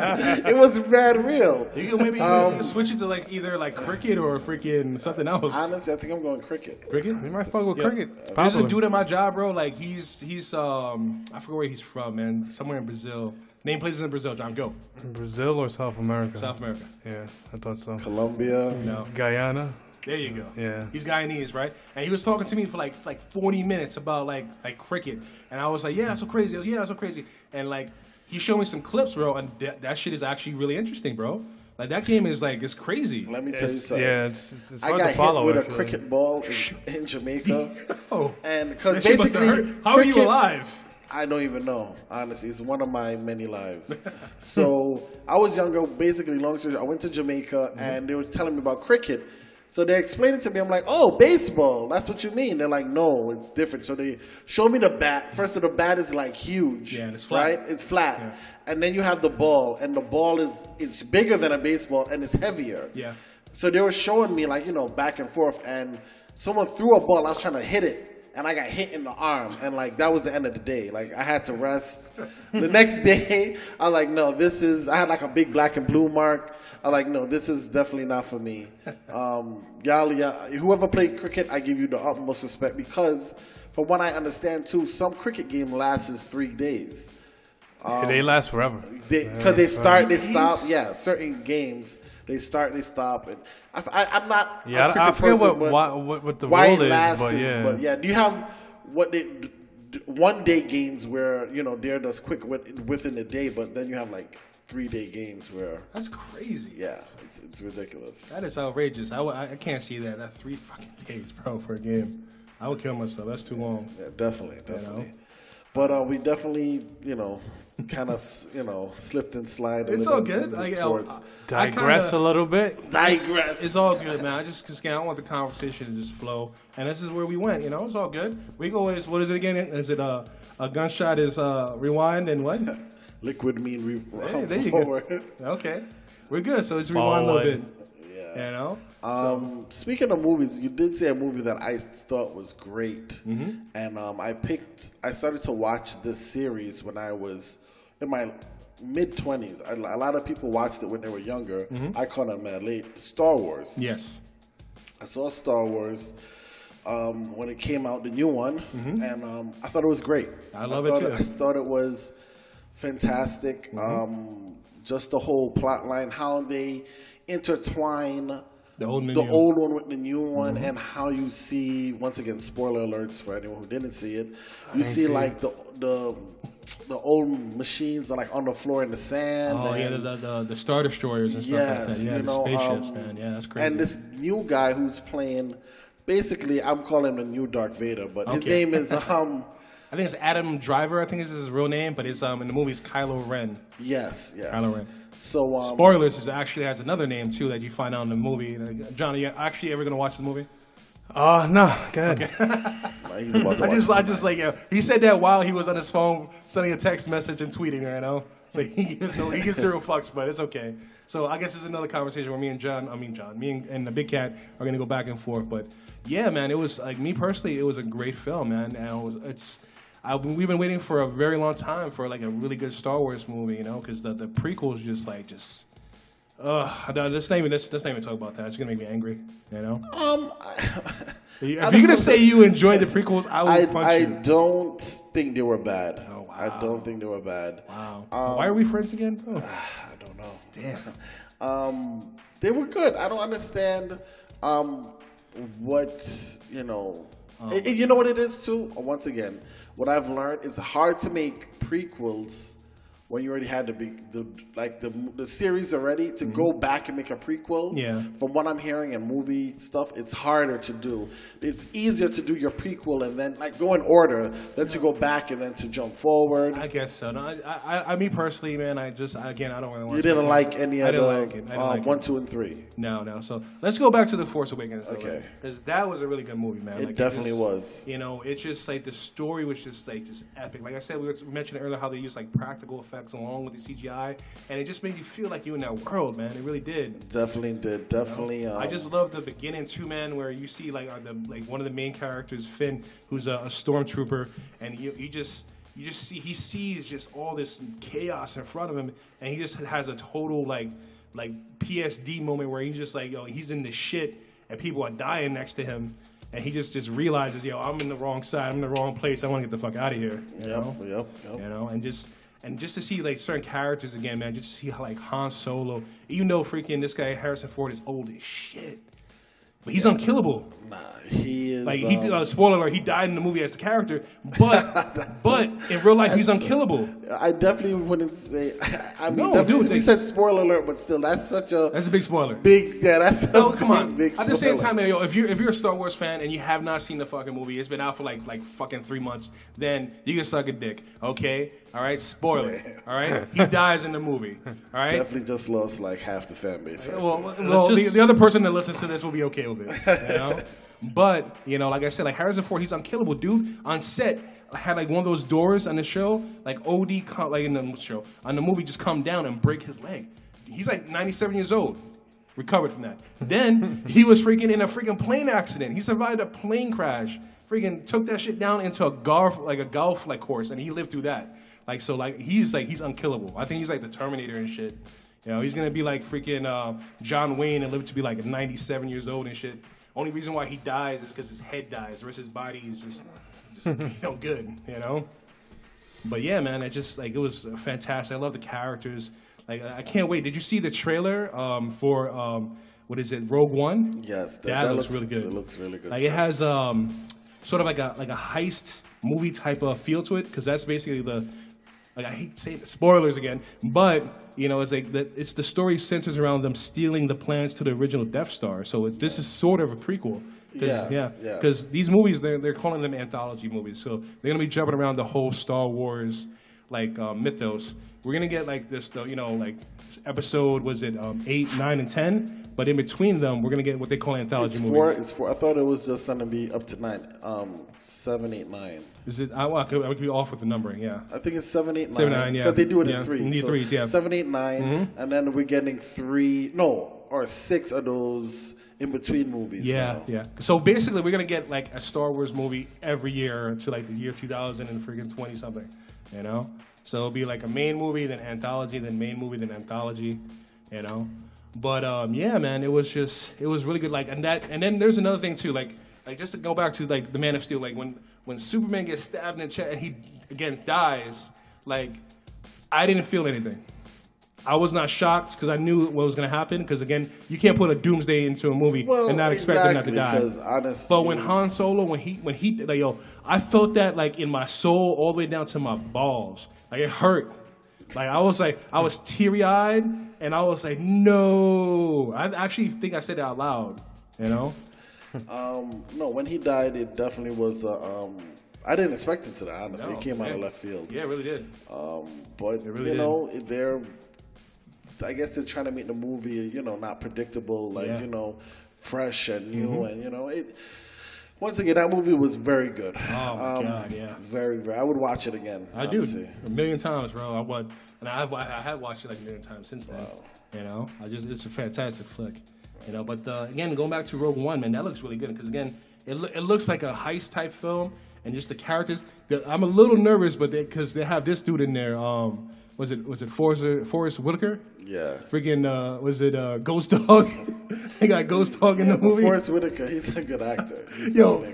It was bad real. You can maybe you can switch it to like either like cricket or freaking something else. Honestly, I think I'm going cricket. Cricket? You might fuck with Yeah. cricket. It's There's a popular. dude at my job, bro. Like he's I forget where he's from, man. Somewhere in Brazil. Name places in Brazil. John, go. Brazil or South America? South America. Yeah, I thought so. Colombia. No. Guyana. There you go. Yeah. He's Guyanese, right? And he was talking to me for like 40 minutes about like cricket, and I was like, yeah, that's so crazy. Yeah, that's so crazy. And like he showed me some clips, bro, and that shit is actually really interesting, bro. Like that game is like it's crazy. Let me tell you It's, something. yeah, it's I hard got to follow. hit with actually. a cricket ball in Jamaica, Oh, and because that shit must have basically, hurt. How are you cricket- alive? I don't even know. Honestly, it's one of my many lives. So I was younger. Basically, long story short, I went to Jamaica, and they were telling me about cricket. So they explained it to me. I'm like, oh, baseball. That's what you mean. They're like, no, it's different. So they showed me the bat. First of the bat is like huge. Yeah, and it's flat. Right? It's flat. Yeah. And then you have the ball, and the ball it's bigger than a baseball, and it's heavier. Yeah. So they were showing me like, back and forth, and someone threw a ball. I was trying to hit it, and I got hit in the arm, and like that was the end of the day. Like I had to rest. The next day, I was like, no, I had like a big black and blue mark. I was like, no, this is definitely not for me. Whoever played cricket, I give you the utmost respect because, from what I understand too, some cricket game lasts 3 days. They last forever. Because they start, they stop. Yeah, certain games. They start, they stop, and I'm not. Yeah, I forget what the why rule it is, lasts, but yeah. Do you have what they 1 day games where they're just quick within the day, but then you have like 3 day games where that's crazy. Yeah, it's ridiculous. That is outrageous. I can't see that. That's 3 fucking days, bro, for a game. I would kill myself. That's too long. Yeah, definitely. But we definitely, kind of, slipped and slid. It's all good. Digress a little bit. Digress. It's all good, man. Cause I don't want the conversation to just flow. And this is where we went. It's all good. We go. What is it again? Is it a gunshot is rewind and what? Liquid mean hey, there you go. Okay, we're good. So it's rewind a little bit. Yeah. Speaking of movies, you did say a movie that I thought was great, and I started to watch this series when I was in my mid-20s. A lot of people watched it when they were younger. I caught them late. Star Wars. Yes. I saw Star Wars when it came out, the new one, and I thought it was great. I love it too. I thought it was fantastic. Just the whole plot line, how they intertwine the old one with the new one, and how you see, once again, spoiler alerts for anyone who didn't see it. You see like the old machines are like on the floor in the sand. Oh, the Star Destroyers and stuff like that. Yeah, the spaceships, man. Yeah, that's crazy. And this new guy who's playing, basically, I'm calling him the new Darth Vader, but his name is I think it's Adam Driver. I think is his real name, but it's in the movie it's Kylo Ren. Yes. Kylo Ren. So spoilers, it actually has another name too that you find out in the movie. John, are you actually ever gonna watch the movie? No, go ahead. Okay. I just like he said that while he was on his phone sending a text message and tweeting, So he gives zero fucks, but it's okay. So I guess it's another conversation where me and the Big Cat are gonna go back and forth. But yeah, man, it was like me personally, it was a great film, man, and we've been waiting for a very long time for like a really good Star Wars movie, because the prequels let's not even talk about that. It's gonna make me angry, If you're gonna say you enjoyed the prequels, I will punch you. I don't think they were bad. Oh, wow. I don't think they were bad. Wow. Why are we friends again? Oh. I don't know. Damn. They were good. I don't understand what you know what it is too. Once again, what I've learned, it's hard to make prequels when you already had the series already. To go back and make a prequel, from what I'm hearing in movie stuff, it's harder to do. It's easier to do your prequel and then go in order than to go back and then to jump forward. I guess so. No, I me personally, man, I don't really want. You didn't like any of the 1, 2, and 3. No. So let's go back to The Force Awakens. Okay. Because that was a really good movie, man. It definitely was. It's just the story was just epic. Like I said, we mentioned earlier how they used practical effects along with the CGI, and it just made you feel like you were in that world, man. It really did. Definitely did. Definitely. I just love the beginning too, man, where you see one of the main characters, Finn, who's a stormtrooper, and he sees just all this chaos in front of him, and he just has a total PSD moment where he's just he's in the shit, and people are dying next to him. And he just realizes, I'm in the wrong side, I'm in the wrong place. I want to get the fuck out of here. Yep. And just to see certain characters again, man, just to see how Han Solo, even though freaking this guy Harrison Ford is old as shit, but he's unkillable. Nah, he is. Spoiler alert: he died in the movie as the character, but in real life he's unkillable. I definitely wouldn't say. We said spoiler alert, but still, that's a big spoiler. Come on. At the same time, if you're a Star Wars fan and you have not seen the fucking movie, it's been out for like fucking 3 months, then you can suck a dick, okay? All right, spoiler. All right, he dies in the movie. All right, definitely just lost half the fan base. Right? Well, the other person that listens to this will be okay with it. But like I said, Harrison Ford, he's unkillable, dude. On set, I had one of those doors on the show, OD, in the show, on the movie, just come down and break his leg. He's 97 years old. recovered from that. Then he was freaking in a freaking plane accident. He survived a plane crash. Freaking took that shit down into a golf course, and he lived through that. He's unkillable. I think he's like the Terminator and shit. You know, he's gonna be like freaking John Wayne and live to be like 97 years old and shit. Only reason why he dies is because his head dies. The rest of his body is just good. You know. But yeah, man, it was fantastic. I love the characters. Like, I can't wait. Did you see the trailer for what is it, Rogue One? Yes, that looks really good. It looks really good. Like, it has sort of like a heist movie type of feel to it, because that's basically I hate saying spoilers again, but you know, it's the story centers around them stealing the plans to the original Death Star. So this is sort of a prequel. Because these movies, they're calling them anthology movies, so they're gonna be jumping around the whole Star Wars mythos. We're gonna get like this, episode 8, 9, and 10, but in between them, we're gonna get what they call anthology movies. It's 4. I thought it was just gonna be up to 9, 7, 8, 9. Is it? I could be off with the numbering. Yeah, I think it's 7, 8, 9. 7, 9, yeah. Because they do it in 3. You need so 3s, yeah. 7, 8, 9, and then we're getting 6 of those in between movies. Yeah, yeah. So basically, we're gonna get like a Star Wars movie every year to like the year 2000 and freaking 20 something. You know, so it'll be like a main movie, then anthology, then main movie, then anthology. You know, but yeah, man, it was really good. Like, and then there's another thing too. Like just to go back to like the Man of Steel. Like when Superman gets stabbed in the chest and he again dies. Like, I didn't feel anything. I was not shocked because I knew what was going to happen. Because again, you can't put a Doomsday into a movie and not expect him not to die. Honestly, but when Han Solo, when he, like, yo, I felt that like in my soul all the way down to my balls. Like, it hurt. Like, I was teary eyed, and I was like, no. I actually think I said it out loud. You know. No, when he died, it definitely was. I didn't expect him to die. Honestly, it came out of left field. Yeah, it really did. But really I guess they're trying to make the movie, not predictable, fresh and new, and Once again, that movie was very good. Oh my God, yeah. Very, very. I would watch it again. I honestly. Do 1,000,000 times, bro. I would, and I have watched it like 1,000,000 times since then. Wow. It's a fantastic flick. But again, going back to Rogue One, man, that looks really good because again, it looks like a heist type film, and just the characters. I'm a little nervous, but because they have this dude in there. Was it Forrest Whitaker? Yeah. Freaking, was it Ghost Dog? They got Ghost Dog in the movie. Forrest Whitaker, he's a good actor.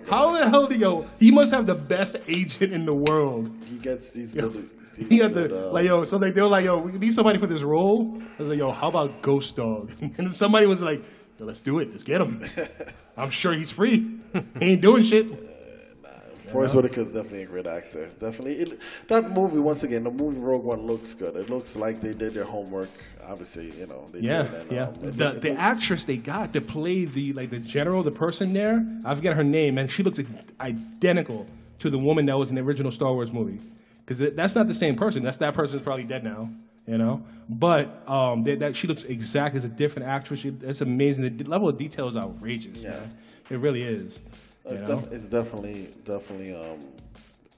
How the hell he must have the best agent in the world. He gets these good... He got they were like, yo, we need somebody for this role. I was like, yo, how about Ghost Dog? And somebody was like, yo, let's do it. Let's get him. I'm sure he's free. He ain't doing shit. Forrest Whitaker is definitely a great actor. Definitely. That movie, once again, the movie Rogue One looks good. It looks like they did their homework. Obviously, they did. And, the actress they got to play the general, the person there, I forget her name, and she looks identical to the woman that was in the original Star Wars movie. Because that's not the same person. That person's probably dead now, But that she looks exact as a different actress. It's amazing. The level of detail is outrageous, man. It really is. It's definitely.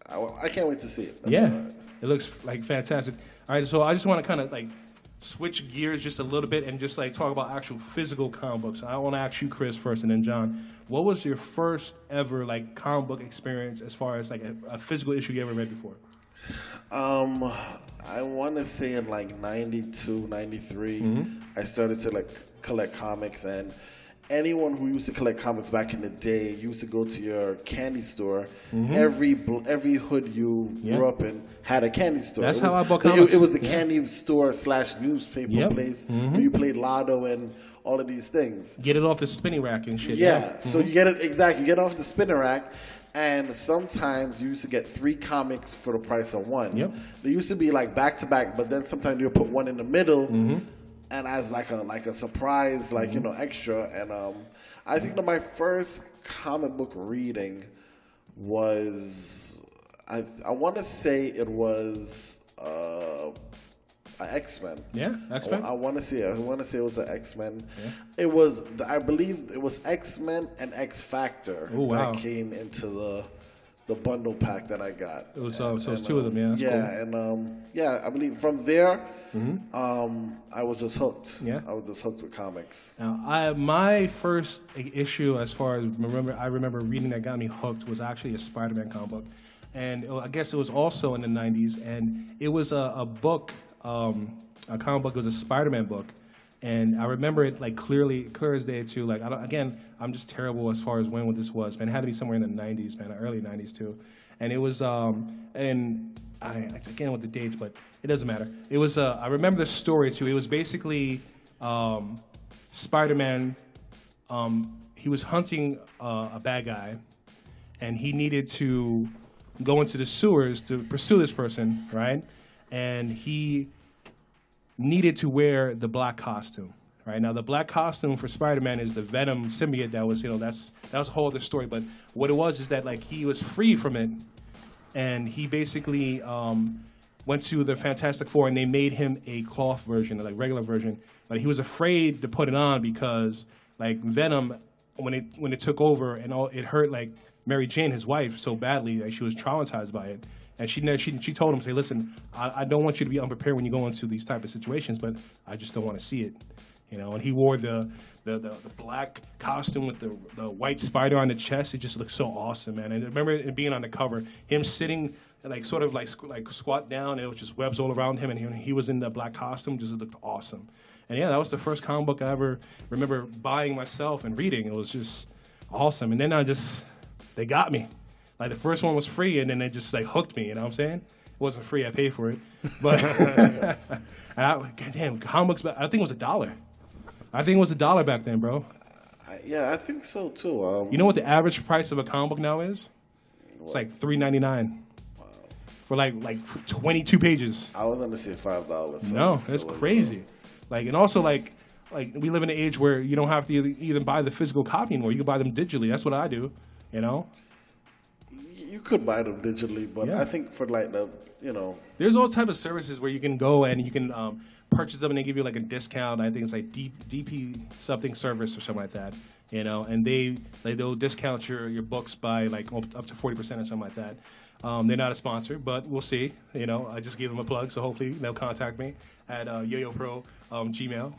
I can't wait to see it. It looks like fantastic. All right, so I just want to kind of switch gears just a little bit and just talk about actual physical comic books. I want to ask you, Chris, first, and then John. What was your first ever comic book experience as far as a physical issue you ever read before? I want to say in 92, 93, I started to collect comics, and anyone who used to collect comics back in the day used to go to your candy store. Every hood you grew up in had a candy store. That's how I bought comics. It was a candy store / newspaper place where you played Lotto and all of these things. Get it off the spinning rack and shit. Yeah. So you get it exactly. You get it off the spinning rack. And sometimes you used to get 3 comics for the price of 1. Yep. They used to be back to back, but then sometimes you would put one in the middle, and as a surprise, extra. And I think that my first comic book reading was, I want to say it was X-Men. Yeah, X-Men. I want to say it was an X-Men. Yeah. It was, I believe it was X-Men and X Factor that came into the bundle pack that I got. It was so it's two of them, yeah. That's yeah, cool. and I believe from there, I was just hooked. Yeah. I was just hooked with comics. Now, my first issue, as far as I remember reading that got me hooked, was actually a Spider-Man comic book, and I guess it was also in the '90s, and it was a book, a comic book. It was a Spider-Man book. And I remember it like clear as day too. Like I'm just terrible as far as when this was. Man, it had to be somewhere in the '90s, man, early '90s too. And it was and again with the dates, but it doesn't matter. It was I remember the story too. It was basically Spider-Man. He was hunting a bad guy, and he needed to go into the sewers to pursue this person, right? And he needed to wear the black costume, right? Now, the black costume for Spider-Man is the Venom symbiote that was, that was a whole other story. But what it was is that, like, he was free from it, and he basically went to the Fantastic Four, and they made him a cloth version, like regular version. But he was afraid to put it on because, like, Venom, when it took over, and it hurt, like, Mary Jane, his wife, so badly that she was traumatized by it. And she told him, say, listen, I don't want you to be unprepared when you go into these type of situations, but I just don't want to see it, And he wore the black costume with the white spider on the chest. It just looked so awesome, man. And I remember it being on the cover, him sitting like sort of like squat down, and it was just webs all around him, and he was in the black costume. Just looked awesome. And yeah, that was the first comic book I ever remember buying myself and reading. It was just awesome. And then they got me. Like, the first one was free, and then they just, like, hooked me, you know what I'm saying? It wasn't free, I paid for it. But, goddamn, comic books, I think it was $1. I think it was $1 back then, bro. I think so, too. You know what the average price of a comic book now is? It's like $3.99. Wow. For, like 22 pages. I was going to say $5. So no, that's crazy. Like, and also, like, we live in an age where you don't have to even buy the physical copy anymore. You can buy them digitally. That's what I do, You could buy them digitally, but I think for like There's all types of services where you can go and you can purchase them and they give you like a discount. I think it's like DP something service or something like that, and they'll discount your books by like up to 40% or something like that. They're not a sponsor, but we'll see. I just gave them a plug, so hopefully they'll contact me at Yoyopro Gmail.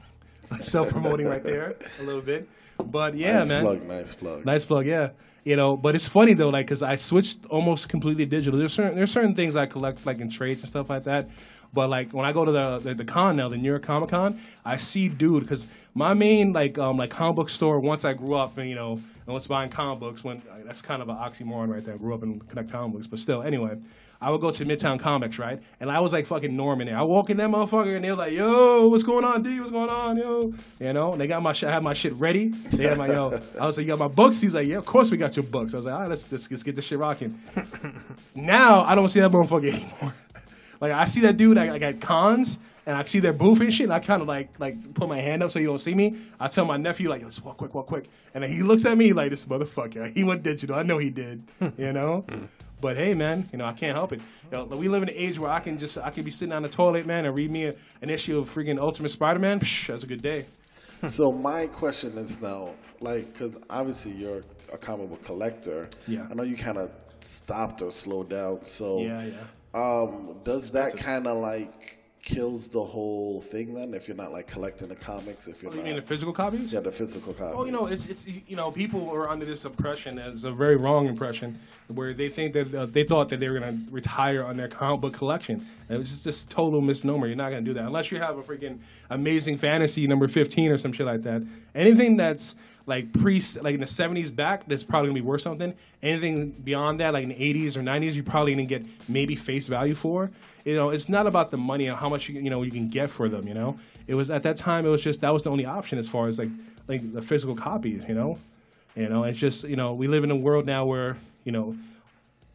Self-promoting right there a little bit. But yeah, Nice plug. Nice plug, yeah. But it's funny though, like, because I switched almost completely digital. There's certain things I collect, like in trades and stuff like that. But like when I go to the con now, the New York Comic Con, I see because my main like comic book store once I grew up and and was buying comic books that's kind of an oxymoron right there. I grew up and collect comic books, but still, anyway. I would go to Midtown Comics, right? And I was like fucking Norman there. I walk in that motherfucker and they're like, yo, what's going on, D? What's going on, yo? And they got my shit, I had my shit ready. They had my, I was like, you got my books? He's like, yeah, of course we got your books. I was like, all right, let's get this shit rocking. Now, I don't see that motherfucker anymore. Like, I see that dude like at cons, and I see their booth and shit, and I kind of like put my hand up so you don't see me. I tell my nephew, like, yo, just walk quick. And then he looks at me like, this motherfucker, he went digital. I know he did, But hey, man, I can't help it. We live in an age where I can be sitting on the toilet, man, and read me an issue of freaking Ultimate Spider-Man. Psh, that's a good day. So my question is now, like, because obviously you're a comic book collector. Yeah. I know you kind of stopped or slowed down. So yeah. Does that kind of like kills the whole thing then if you're not like collecting the comics? If you're not, you mean the physical copies? Yeah, the physical copies. Oh, it's people are under this impression, as a very wrong impression, where they think that they thought that they were going to retire on their comic book collection. It was just total misnomer. You're not going to do that unless you have a freaking Amazing Fantasy number 15 or some shit like that. Anything that's like in the 70s back, that's probably gonna be worth something. Anything beyond that, like in the 80s or 90s, you're probably gonna get maybe face value for. It's not about the money or how much you can get for them. It was at that time. It was just that was the only option as far as like the physical copies. It's just we live in a world now where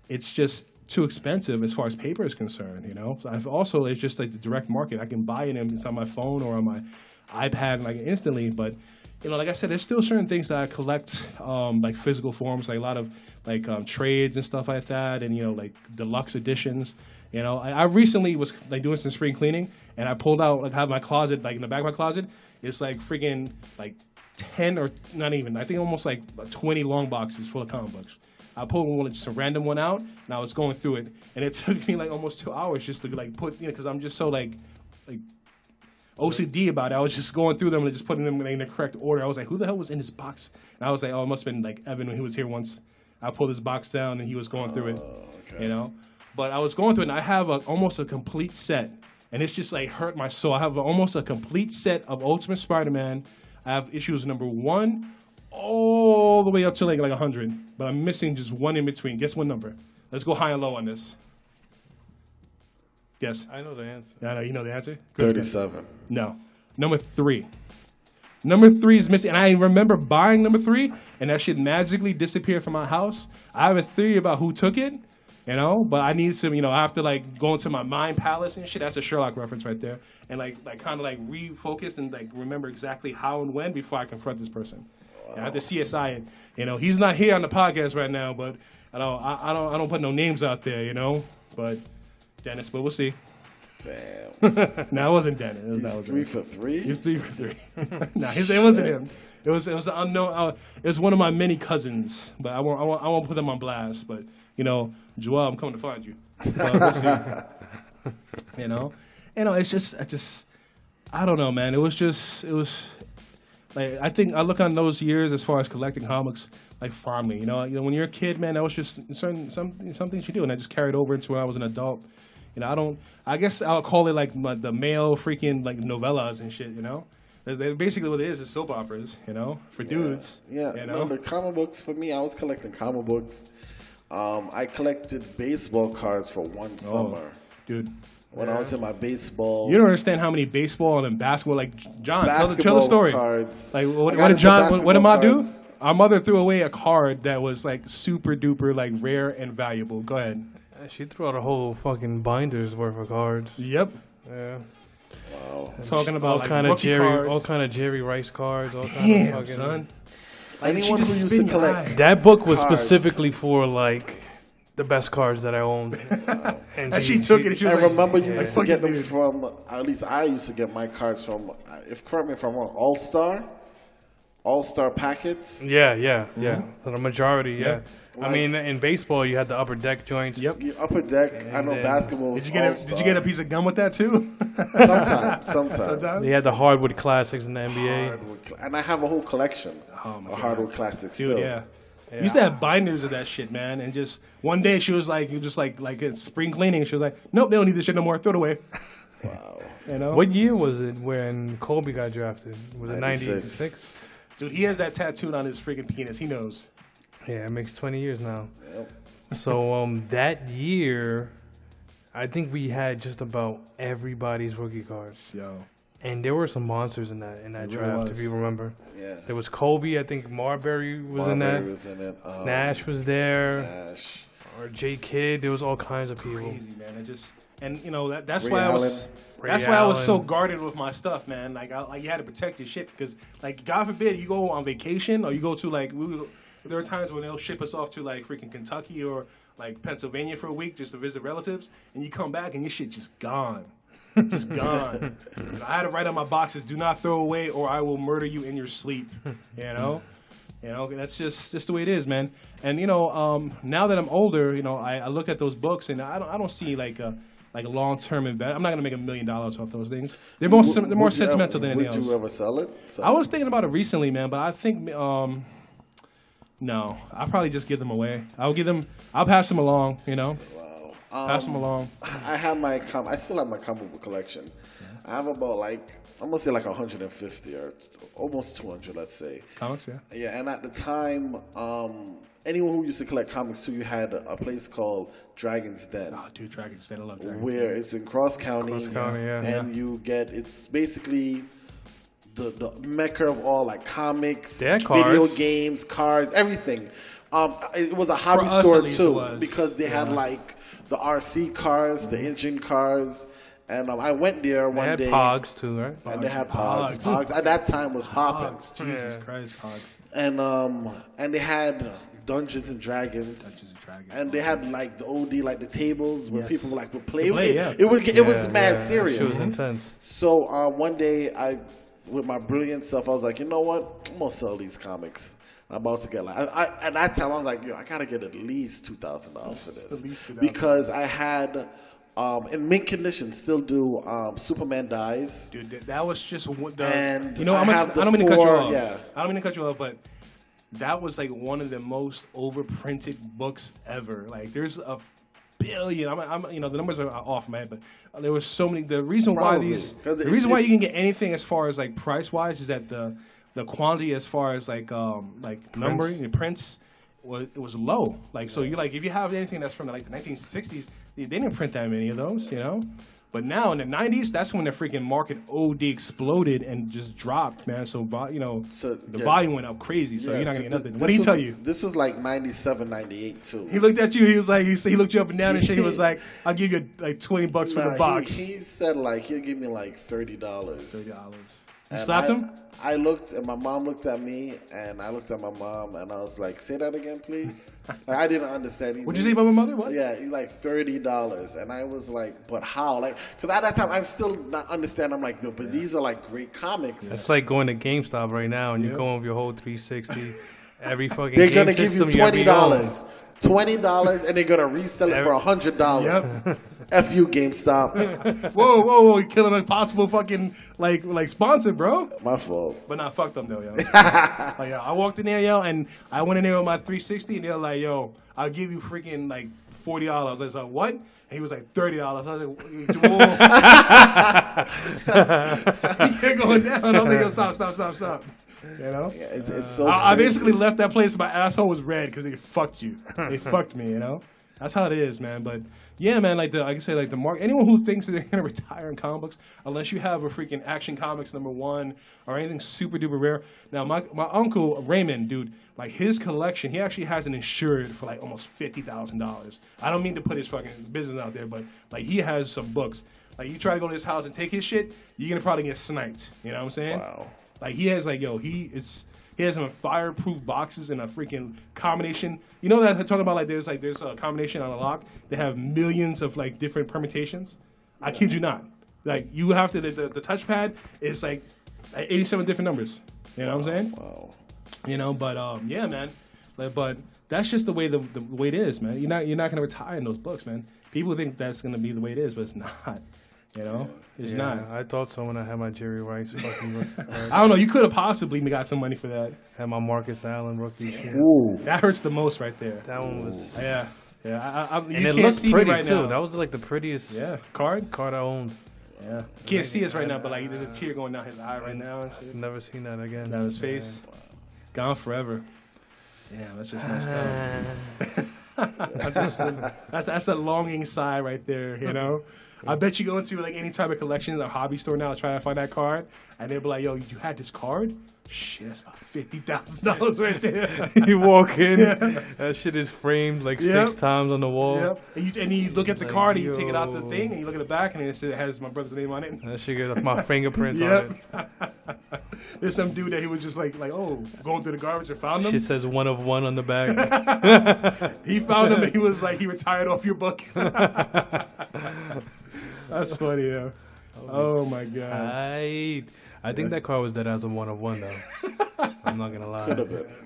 it's just too expensive as far as paper is concerned. Also, it's just like the direct market. I can buy it and it's on my phone or on my iPad like instantly, but. Like I said, there's still certain things that I collect, like physical forms, like a lot of like trades and stuff like that, and like deluxe editions. I recently was like doing some spring cleaning, and I pulled out have my closet, like in the back of my closet, it's like freaking like 10 or not even, I think almost like 20 long boxes full of comic books. I pulled just a random one out, and I was going through it, and it took me like almost 2 hours just to like put, because I'm just so like OCD about it. I was just going through them and just putting them in the correct order. I was like, who the hell was in this box? And I was like, oh, it must have been like Evan when he was here once. I pulled his box down and he was going through it, But I was going through it, and I have almost a complete set, and it's just like hurt my soul. I have almost a complete set of Ultimate Spider-Man. I have issues number 1 all the way up to like 100, but I'm missing just one in between. Guess what number? Let's go high and low on this. Guess. I know the answer. Yeah, I know you know the answer. 37. No, number 3. Number 3 is missing, and I remember buying number 3, and that shit magically disappeared from my house. I have a theory about who took it, but I need some, I have to like go into my mind palace and shit. That's a Sherlock reference right there, and like kind of like refocus and like remember exactly how and when before I confront this person. I have to CSI it. He's not here on the podcast right now, but I don't put no names out there, But Dennis, but we'll see. Damn. No, it wasn't Dennis. He's 3 for 3? He's 3 for 3. No, it wasn't him. It was an unknown. It was one of my many cousins, but I won't put them on blast. But Joel, I'm coming to find you. But we'll see. It's just I don't know, man. It was like I think I look on those years as far as collecting comics like fondly. When you're a kid, man, that was just some things you do, and I just carried over into when I was an adult. I guess I'll call it like the male freaking like novellas and shit, That's basically what it is soap operas, for dudes. Yeah, the comic books, for me, I was collecting comic books. I collected baseball cards for one summer. Dude. When I was in my baseball. You don't understand how many baseball and basketball, like John, tell the story. Cards. Like what did Mom do? Our mother threw away a card that was like super duper like rare and valuable. Go ahead. She threw out a whole fucking binder's worth of cards. Yep. Yeah. Wow. Talking about all kind of Jerry Rice cards. All kind of fucking, son. Anyone who used to collect that book was cards. Specifically for like the best cards that I owned. And she took it. And she was remember you used to get them from. At least I used to get my cards from. Correct me if I'm wrong. All Star packets. Yeah. The majority, yeah. I mean, in baseball, you had the upper deck joints. Yep. Upper deck. I know basketball. Did you get a piece of gum with that too? Sometimes. They had the hardwood classics in the NBA. And I have a whole collection of hardwood classics. Dude, still. yeah. We used to have binders of that shit, man. And just one day she was like, it's spring cleaning. She was like, nope, they don't need this shit no more. Throw it away. Wow. What year was it when Kobe got drafted? Was it 96? Dude, he has that tattooed on his freaking penis. He knows. Yeah, it makes 20 years now. Yep. So that year, I think we had just about everybody's rookie cards. Yo. And there were some monsters in that draft, if you remember. Yeah. There was Kobe. I think Marbury was in that. Was in it. Nash was there. Nash. Or J. Kidd. There was all kinds of people. Crazy, man. That's Ray why Allen. I was so guarded with my stuff, man. Like you had to protect your shit because, like, God forbid you go on vacation or you go to like there are times when they'll ship us off to like freaking Kentucky or like Pennsylvania for a week just to visit relatives, and you come back and your shit just gone. Just gone. I had to write on my boxes, do not throw away or I will murder you in your sleep. That's just the way it is, man. And now that I'm older, I look at those books and I don't see like a long-term investment. I'm not gonna make $1 million off those things. They're more sentimental than anything else. Would you ever sell it? I was thinking about it recently, man, but I think no. I'll probably just give them away. I'll pass them along, Wow. Pass them along. I still have my comic book collection. I have about I'm gonna say 150 or almost 200, let's say. Comics, yeah. Yeah, and at the time, anyone who used to collect comics too, you had a place called Dragon's Den. Oh, dude, Dragon's Den, I love Dragon's Den. Where it's in Cross County. And you get, it's basically the mecca of all comics, video cards. games, cards, everything. It was a hobby store too because they had the RC cars, the engine cars. And I went there one day. They had Pogs too, right? And they had Pogs. Pogs at that time was popping. Jesus Christ, Pogs. And they had Dungeons and Dragons. And they had the OD, the tables where people would play. It was mad serious. It was intense. So one day with my brilliant self, I was like, you know what? I'm gonna sell these comics. I'm about to get like at that time I was like, yo, I gotta get at least $2,000 for this. At least $2,000. Because I had in mint condition still do Superman Dies. Dude, that was just And you know, I I don't mean to cut you off. yeah. I don't mean to cut you off, but that was like one of the most overprinted books ever. Like, there's a billion. I'm you know, the numbers are off my head, but there was so many. The reason why you can get anything as far as like price wise is that the quantity as far as like numbering and prints was low. Like, so you like if you have anything that's from the 1960s, they didn't print that many of those, you know. But now in the 90s, that's when the freaking market OD exploded and just dropped, man. So the volume went up crazy. So you're not gonna get nothing. What did he tell you? This was like 97, 98 too. He looked at you. He was like, he looked you up and down and shit. He was like, "I'll give you like $20 for the box." He said like he'll give me like $30. $30. You And slapped him? I looked, and my mom looked at me, and I looked at my mom, and I was like, "Say that again, please." Like, I didn't understand. What'd you say about my mother? What? Yeah, he's like $30, and I was like, "But how?" Like, because at that time, I'm still not understanding. I'm like, "Yo, but these are like great comics." It's like going to GameStop right now, and you're going with your whole 360. Every fucking They're game gonna give you system, $20. $20, and they're gonna resell it for $100. Yep. F you, GameStop. Whoa! You're killing a possible fucking like sponsor, bro. My fault. But nah, fuck them though, yo. Like, yo, I walked in there, yo, and I went in there with my 360, and they're like, "Yo, I'll give you freaking like $40." I was like, "What?" And he was like, $30. I was like, "Whoa!" You're going down. I was like, "Yo, stop." You know? Yeah, it's so. I crazy. basically left that place. My asshole was red because they fucked you. They fucked me. You know. That's how it is, man. But yeah, man. Like I can say, like the market. Anyone who thinks that they're gonna retire in comic books, unless you have a freaking Action Comics #1 or anything super duper rare. Now, my uncle Raymond, dude, like his collection, he actually has it insured for like almost $50,000. I don't mean to put his fucking business out there, but like he has some books. Like you try to go to his house and take his shit, you're gonna probably get sniped. You know what I'm saying? Wow. Like he has like he has some fireproof boxes and a freaking combination. You know that they're talking about like there's a combination on a lock. They have millions of like different permutations. I kid you not. Like you have to the touchpad is like 87 different numbers. You know what I'm saying? Wow. You know, but yeah, man. But that's just the way the way it is, man. You're not gonna retire in those books, man. People think that's gonna be the way it is, but it's not. You know, it's not. I thought so when I had my Jerry Rice fucking. I don't know. You could have possibly got some money for that. Had my Marcus Allen rookie. Ooh. That hurts the most right there. That one was. Yeah. And you it can't looked see me pretty right too. now. That was like the prettiest Card I owned. Yeah. You can't see us right now, but like there's a tear going down his eye right now. And shit. Never seen that again. Down his face. Gone forever. Yeah, that's just messed up. That's a longing sigh right there, you know? I bet you go into like any type of collection or hobby store now trying to find that card, and they'll be like, "Yo, you had this card? Shit, that's about $50,000 right there." You walk in, that shit is framed like 6 times on the wall. Yep. And you look at the card, and you take it out the thing, and you look at the back, and it has my brother's name on it. That shit got my fingerprints on it. There's some dude that he was just like, oh, going through the garbage and found them. Shit says 1 of 1 on the back. He found them, and he was like, he retired off your book. That's funny, yeah. Oh my god. I think that car was dead as a 1 of 1 though. I'm not gonna lie.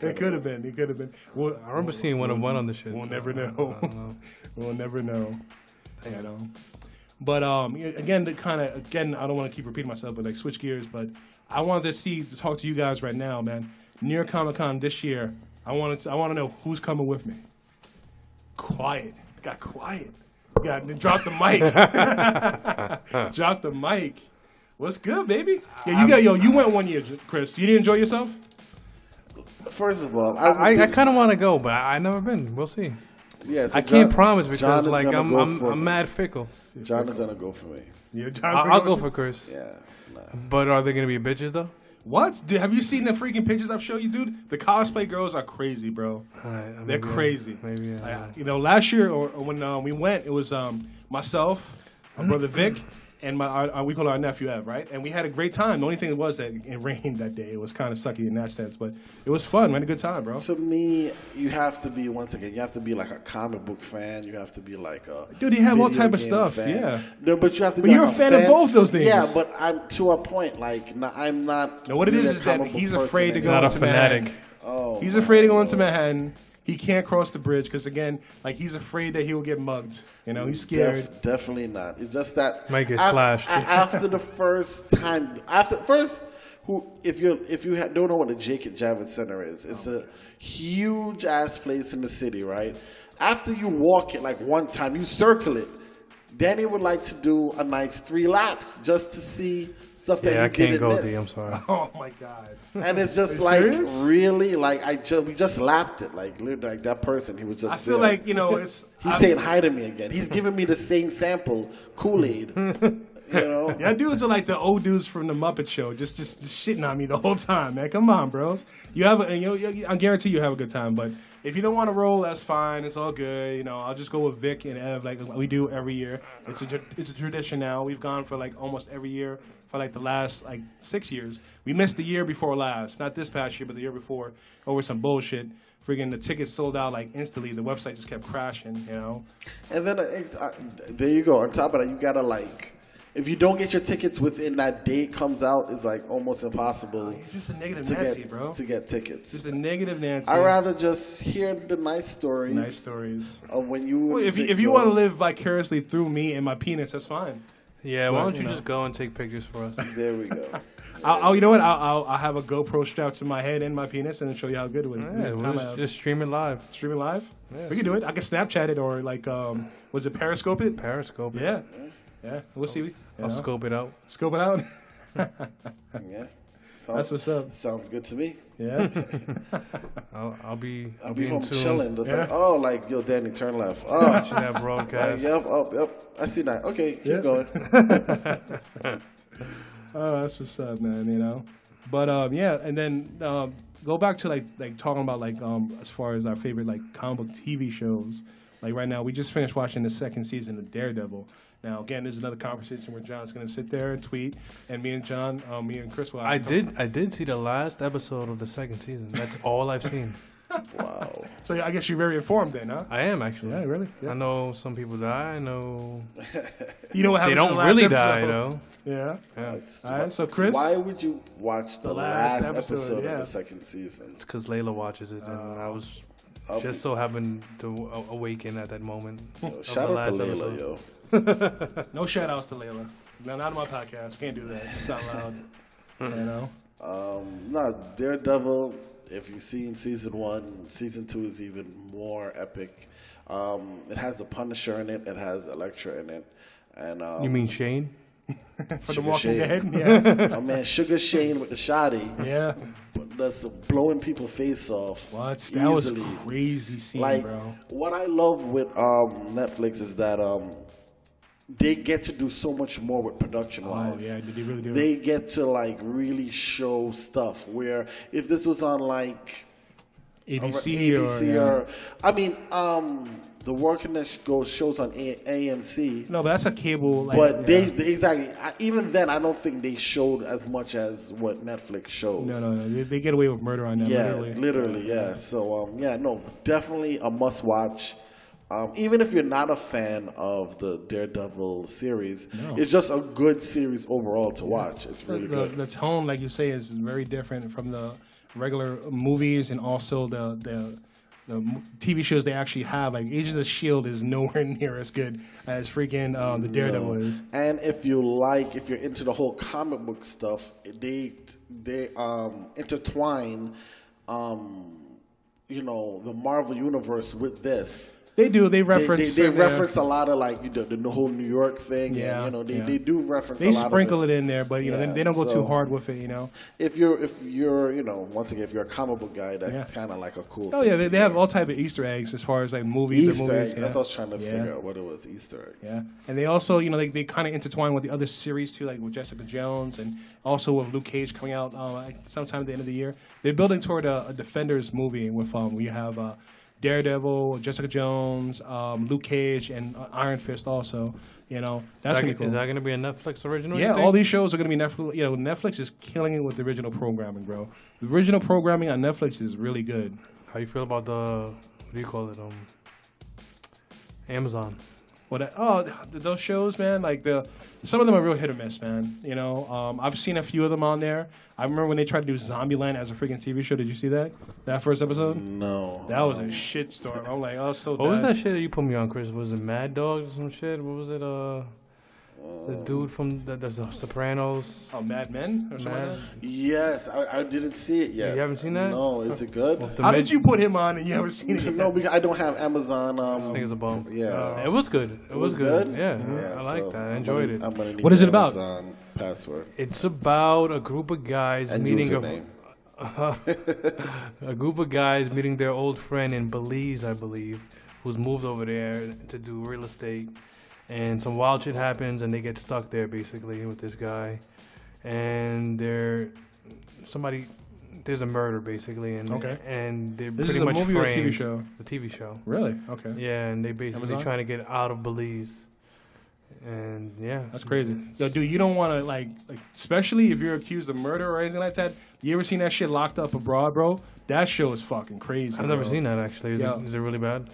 It could have been. Well, I remember seeing 1 of 1 on the shit. We'll never know. We'll never know. You know. But again, I don't want to keep repeating myself, but like switch gears. But I wanted to talk to you guys right now, man. New York Comic Con this year. I want to know who's coming with me. Quiet. Got quiet. Drop the mic. Drop the mic. What's good, baby? Yeah, you went 1 year, Chris. You didn't enjoy yourself? First of all, I kind of want to go, but I never been. We'll see. Yeah, so I can't promise because like I'm mad fickle. John is gonna go for me. Yeah, I'll go for Chris. Yeah. Nah. But are they gonna be bitches though? What? Dude, have you seen the freaking pictures I've showed you, dude? The cosplay girls are crazy, bro. They're crazy. Maybe. Last year or when we went, it was myself, my brother Vic, and we call our nephew Ev, right? And we had a great time. The only thing was that it rained that day. It was kind of sucky in that sense, but it was fun. We had a good time, bro. To me, you have to be, once again, you have to be like a comic book fan. You have to be like a dude. You have all type of game stuff, fan. yeah. No, but you have to But be. you're like a fan of both those things. Yeah, but I'm to a point. Like, I'm not. No, what it really is a that comic book he's person afraid to go anymore. Not a into Manhattan. fanatic. Oh, He's afraid to go into Manhattan. He can't cross the bridge because, again, like he's afraid that he will get mugged. You know, he's scared. Definitely not. It's just that Might get slashed. after the first time. If you don't know what the Jacob Javits Center is, it's a huge ass place in the city, right? After you walk it like one time, you circle it. Danny would like to do a nice 3 laps just to see stuff that Yeah, I you can't didn't go, miss. D. I'm sorry. Oh my God! And it's just Are like you serious? really like we just lapped it like literally, like that person. He was just. I feel there. like it's. He's saying hi to me again. He's giving me the same sample Kool-Aid. You know. Yeah, dudes are like the old dudes from the Muppet Show, just shitting on me the whole time, man. Come on, bros. I guarantee you have a good time. But if you don't want to roll, that's fine. It's all good. You know, I'll just go with Vic and Ev like we do every year. It's a tradition now. We've gone for like almost every year for like the last like 6 years. We missed the year before last, not this past year, but the year before, over some bullshit. Friggin' the tickets sold out like instantly. The website just kept crashing. You know. And then there you go. On top of that, you gotta like. If you don't get your tickets within that day it comes out, it's like almost impossible. It's just a negative Nancy, bro. To get tickets. Just a negative Nancy. I'd rather just hear the nice stories. Nice stories. Of when you. Well, if you want to live vicariously through me and my penis, that's fine. Yeah, why don't you you know. just go and take pictures for us? There we go. You know what? I'll have a GoPro strapped to my head and my penis and show you how good it was. Yeah, we'll just stream it live. Stream it live. Yeah. We can do it. I can Snapchat it or like was it Periscope it? Periscope. Yeah. Yeah. We'll see. I'll scope it out. Scope it out. Yeah. That's what's up. Sounds good to me. Yeah. I'll be I'll in be home tune. chilling. Just Yeah. like, yo, Danny, turn left. Oh, Watching that broadcast. yep. I see that. Okay, keep Yeah. going. Oh, that's what's up, man. You know, but yeah, and then go back to like talking about like as far as our favorite like comic book TV shows. Like right now, we just finished watching the 2nd season of Daredevil. Now, again, this is another conversation where John's going to sit there and tweet, and me and Chris will. I did see the last episode of the 2nd season. That's all I've seen. Wow. So I guess you're very informed then, huh? I am actually. Yeah, really. Yeah. I know some people die. I know You know what they happens? don't in the last really episode? die though. Yeah. Yeah, All right. So Chris, Why would you watch the last episode yeah. of the 2nd season? it's because Layla watches it, and I was I'll just so happened to awaken at that moment. of Shout the out to last Layla, episode. yo. no shout outs to Layla. No, not on my podcast. Can't do that. It's not allowed. You know. No, Daredevil. If you've seen season 1, season 2 is even more epic. It has the Punisher in it. It has Elektra in it, and You mean Shane? For Sugar the Walking Shane. Dead. Yeah. my man Sugar Shane with the shotty. Yeah. That's blowing people's face off. What? That was easily. crazy scene, Like bro. what I love with Netflix is that they get to do so much more with production wise. Oh yeah, they really do. They get to like really show stuff where if this was on like ABC or I mean the working that goes shows on AMC. No, but that's a cable. Like, But yeah. they exactly even then I don't think they showed as much as what Netflix shows. No. They get away with murder on that. Yeah, literally. yeah. So definitely a must watch. Even if you're not a fan of the Daredevil series, it's just a good series overall to watch. It's really good. The tone, like you say, is very different from the regular movies and also the TV shows they actually have. Like Agents of S.H.I.E.L.D. is nowhere near as good as freaking the Daredevil is. And if you're into the whole comic book stuff, they intertwine, the Marvel universe with this. They do. They reference. They reference a lot of like the whole New York thing. Yeah, And, they do reference. They a lot sprinkle of it in there, but they don't go too hard with it. If you're once again if you're a comic book guy, that's kind of like a cool. Oh thing yeah, they have all type of Easter eggs as far as like movies. Easter eggs. Yeah. That's what I was trying to figure out what it was. Easter eggs. Yeah, and they also they kind of intertwine with the other series too, like with Jessica Jones and also with Luke Cage coming out sometime at the end of the year. They're building toward a Defenders movie with we have. Daredevil, Jessica Jones, Luke Cage, and Iron Fist also. You know, that's going to be cool. Is that going to be a Netflix original? Yeah, all these shows are going to be Netflix. You know, Netflix is killing it with the original programming, bro. The original programming on Netflix is really good. How you feel about what do you call it? Amazon. Those shows, man. Like some of them are real hit or miss, man. You know, I've seen a few of them on there. I remember when they tried to do Zombieland as a freaking TV show. Did you see that first episode? No. That was a shitstorm. I'm like, oh, so. What was that shit that you put me on, Chris? Was it Mad Dogs or some shit? What was it? The dude from the Sopranos. Oh, Mad Men or something like that? Yes, I didn't see it yet. You haven't seen that? No, is it good? How did you put him on and you haven't seen it yet? No, because I don't have Amazon. This thing is a bum. Yeah. It was good. It was good. Yeah, I liked that. I enjoyed it. What is it about? Amazon password. It's about a group of guys And meeting username. a group of guys meeting their old friend in Belize, I believe, who's moved over there to do real estate. And some wild shit happens, and they get stuck there basically with this guy. And there's a murder basically, and they're This pretty is a much movie or a framed. TV show? It's a TV show. Really? Okay. Yeah, and they basically Amazon? trying to get out of Belize. And yeah, That's crazy. Yo, dude, you don't want to like, especially if you're accused of murder or anything like that. You ever seen that shit Locked Up Abroad, bro? That show is fucking crazy. I've never seen that actually. Yeah. Is it really bad?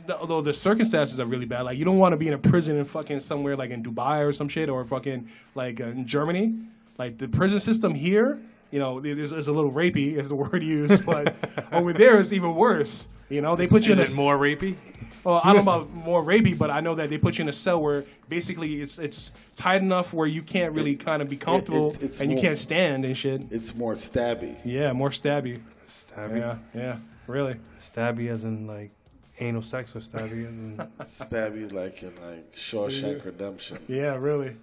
Although the circumstances are really bad. Like, you don't want to be in a prison in fucking somewhere like in Dubai or some shit, or fucking like in Germany. Like the prison system here, you know, there's a little rapey is the word used, but over there it's even worse. You know, they put you in Is it more rapey? Well, I don't know about more rapey, but I know that they put you in a cell where basically it's tight enough where you can't really kind of be comfortable and you can't stand and shit. It's more stabby. Yeah, more stabby. Stabby? Yeah, really. Stabby as in like anal sex or stabby as in... Stabby like in like Shawshank Redemption. Yeah, really.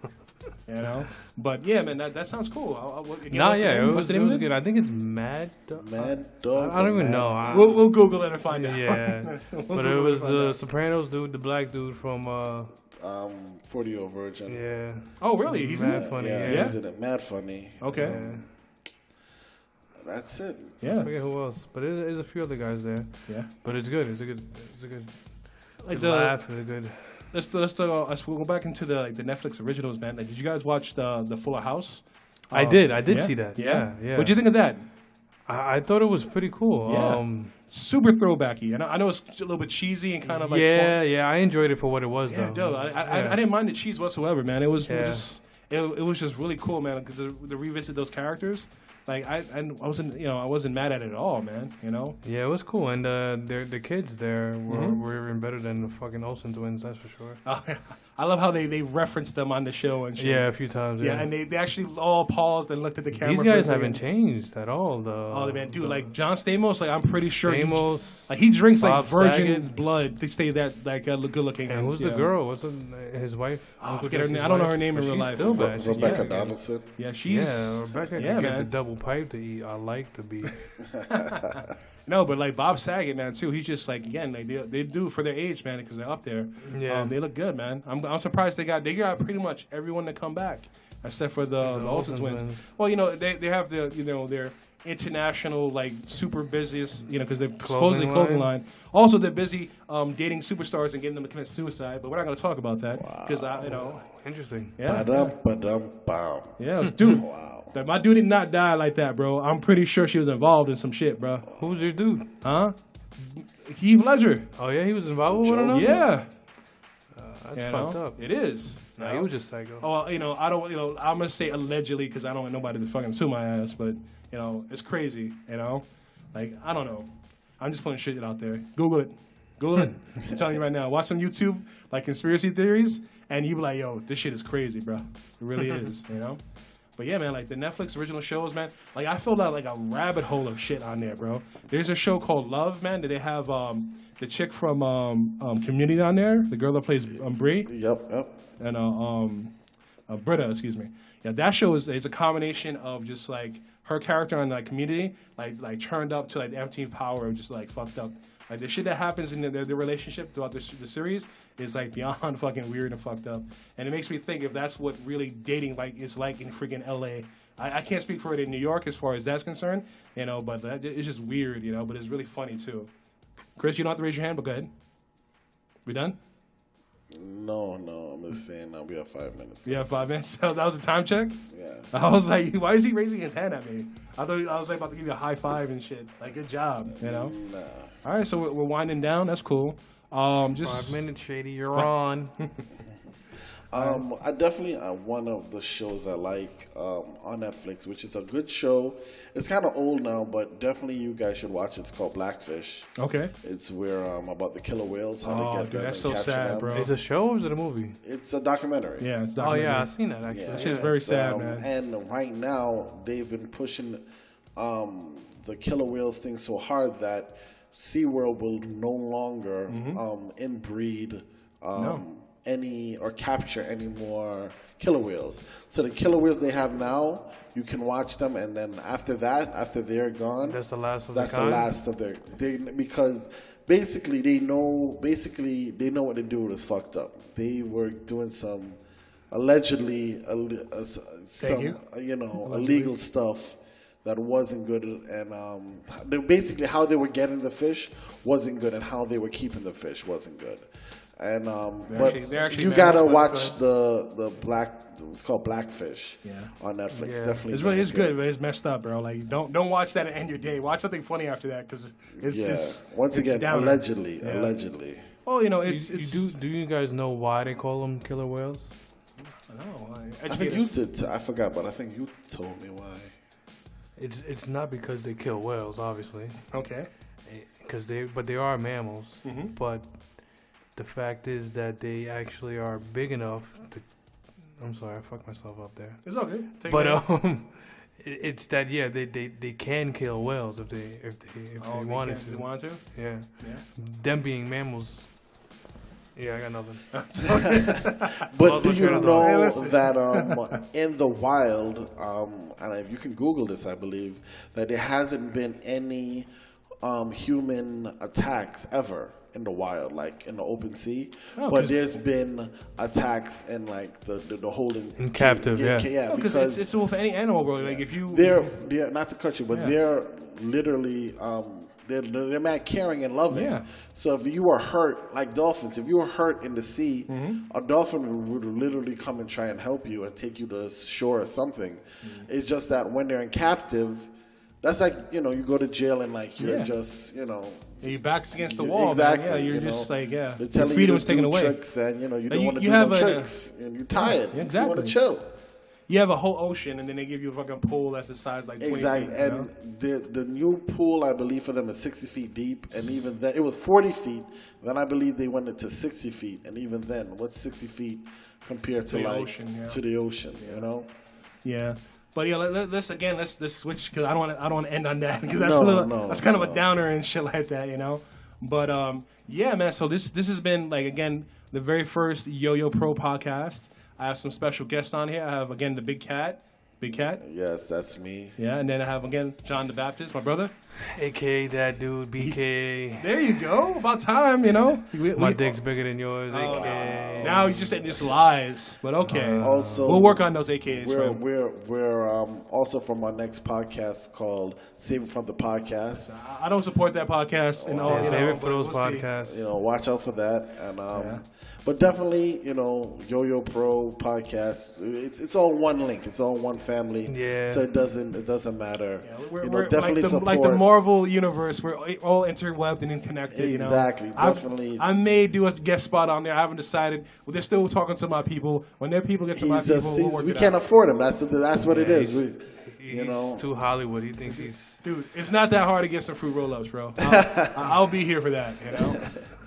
You know? But yeah, man, that sounds cool. It was good. I think it's Mad Dogs. Mad Dogs. I don't even know. We'll Google it and find out. Yeah. But it was the Sopranos dude, the black dude from... 40-Year-Old Virgin. Yeah. Oh, really? He's in Mad it? funny. Yeah, Yeah. he's in it. Mad funny. Okay. Yeah. That's it. Yeah. I forget who else, but there's a few other guys there. Yeah. But it's good. It's a good Like laugh. It's a good. Let's go back into the Netflix originals, man. Like, did you guys watch the Fuller House? I did yeah? see that. Yeah. Yeah. What'd you think of that? I thought it was pretty cool. Yeah. Super throwbacky. And I know it's a little bit cheesy and kind of like I enjoyed it for what it was. yeah, though. dude. I didn't mind the cheese whatsoever, man. It was Yeah. it was just really cool, man, because to revisit those characters. Like I wasn't mad at it at all, man. You know. Yeah, it was cool, and the kids there were even better than the fucking Olsen twins, that's for sure. I love how they referenced them on the show and shit. Yeah, a few times. Yeah, and they actually all paused and looked at the camera. These guys haven't changed at all, though. Oh man, dude, like John Stamos, like I'm pretty sure Stamos, he drinks Bob like virgin Saget. blood. They stay that like good looking. And who's the girl? What's his wife? I forget her name. I don't know her name in real life. Still bad. Rebecca Donaldson. Yeah, she's Rebecca yeah, can get man. the double pipe to eat. I like to be. No, but like Bob Saget, man, too. He's just like again, like they do for their age, man, because they're up there. Yeah. They look good, man. I'm surprised they got pretty much everyone to come back, except for the Olsen twins. Well, you know they have their international like super business, because they're supposedly clothing line. Also, they're busy dating superstars and getting them to commit suicide. But we're not going to talk about that because Interesting. Yeah, Ba-dum-ba-dum-bum. yeah, dude. Wow. That my dude did not die like that, bro. I'm pretty sure she was involved in some shit, bro. Who's your dude? Huh? Heath Ledger. Oh yeah, he was involved with one of them. Yeah. That's fucked up. It is. Nah, he was just psycho. Oh, I don't. I'm gonna say allegedly because I don't want nobody to fucking sue my ass. But it's crazy. Like I don't know. I'm just putting shit out there. Google it. I'm telling you right now. Watch some YouTube like conspiracy theories, and you be like, yo, this shit is crazy, bro. It really is. But yeah, man, like the Netflix original shows, man. Like I filled out like a rabbit hole of shit on there, bro. There's a show called Love, man. That they have the chick from Community on there, the girl that plays Bree. Yep. And Britta, excuse me. Yeah, that show is a combination of just like her character on like Community, like turned up to like the empty power of just like fucked up. Like the shit that happens in their relationship throughout the series is like beyond fucking weird and fucked up. And it makes me think if that's what really dating like is like in freaking LA. I can't speak for it in New York as far as that's concerned, but it's just weird, but it's really funny too. Chris, you don't have to raise your hand, but go ahead. We done? No, I'm just saying we have 5 minutes. You have 5 minutes? That was a time check? Yeah. I was like, why is he raising his hand at me? I was like about to give you a high five and shit. Like, good job, you know? Nah. All right, so we're winding down. That's cool. Just 5 minutes, Shady. You're on. I definitely one of the shows I like on Netflix, which is a good show. It's kind of old now, but definitely you guys should watch it. It's called Blackfish. Okay. It's where about the killer whales, how Oh, to get dude, them that's and so capture sad, them. bro. Is it a show or is it a movie? It's a documentary. Yeah, it's Oh, documentary. yeah, I've seen that, actually. Yeah, That shit's very sad, man. And right now, they've been pushing the killer whales thing so hard that SeaWorld will no longer inbreed any or capture any more killer whales. So the killer whales they have now, you can watch them, and then after they're gone, That's the last of that's the the kind? last of because basically they know what they do is fucked up. They were doing some allegedly illegal stuff that wasn't good, and basically how they were getting the fish wasn't good, and how they were keeping the fish wasn't good. And they're actually you gotta watch the black. It's called Blackfish on Netflix. Yeah. Definitely, It's good, but it's messed up, bro. Like, don't watch that and end your day. Watch something funny after that, because it's once it's again, downer. allegedly. Well, you know, Do you guys know why they call them killer whales? No, I think you did. I forgot, but I think you told me why. It's not because they kill whales, obviously, Okay. but they are mammals. Mm-hmm. But the fact is that they actually are big enough to. I'm sorry, I fucked myself up there. It's okay. But it's that they can kill whales if they wanted to. They wanted to? Yeah. Yeah. Them being mammals. Yeah, I got nothing. But do you know Hey, listen. that in the wild, and you can Google this, I believe, that there hasn't been any human attacks ever in the wild, like in the open sea. Oh, but there's been attacks in like the holding In captive, yeah. Because it's with any animal, bro. Like, if you... they're not to cut you, but they're literally they're mad caring and loving. Yeah. So if you are hurt, like dolphins, if you were hurt in the sea, a dolphin would literally come and try and help you and take you to shore or something. It's just that when they're in captive, that's like, you go to jail and like you're just, your back's against the wall, exactly. man. Yeah, you're just like, They're your telling freedom you is to taken do away. tricks, and you don't you want to do have no a- tricks, and you're tired. Yeah, exactly. You want to chill. You have a whole ocean, and then they give you a fucking pool that's the size like 20 Exactly, feet. You know? and the new pool, I believe, for them is 60 feet deep, and even then, it was 40 feet. Then I believe they went it to 60 feet, and even then, what's 60 feet compared to the like ocean, to the ocean? You know? Yeah. But yeah, let's switch, because I don't want to end on that, because that's that's kind of a downer and shit like that, But yeah, man. So this has been, like, again, the very first Yo-Yo Pro podcast. I have some special guests on here. I have, again, the Big Cat. Yes, that's me. Yeah, and then I have, again, John the Baptist, my brother. AKA that dude, BK. There you go. About time, My dick's bigger than yours, AKA. Now you just said just lies, but okay. Also, we'll work on those AKAs. We're also from our next podcast called Save It From the Podcast. I don't support that podcast. And all, Save it for but those we'll see. podcasts. Watch out for that. And but definitely, Yo-Yo Pro Podcast. It's all one link. It's all one family. Yeah. So it doesn't matter. Yeah, we're definitely like support. like the Marvel universe. We're all interwebbed and interconnected. Exactly. Definitely. I may do a guest spot on there. I haven't decided. Well, they're still talking to my people. When their people get to my people, we'll work we it can't out. afford him. That's what it is. He's too Hollywood. He thinks he's... Dude, it's not that hard to get some fruit roll-ups, bro. I'll be here for that,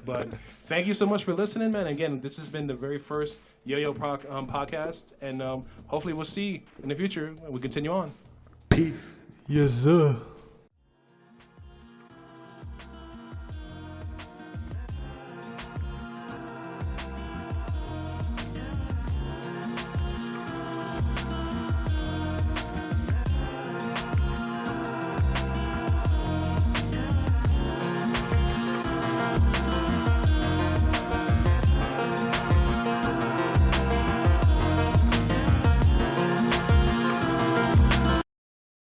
But thank you so much for listening, man. Again, this has been the very first Yo-Yo podcast, and hopefully we'll see in the future. We continue on. Peace. Yes, sir.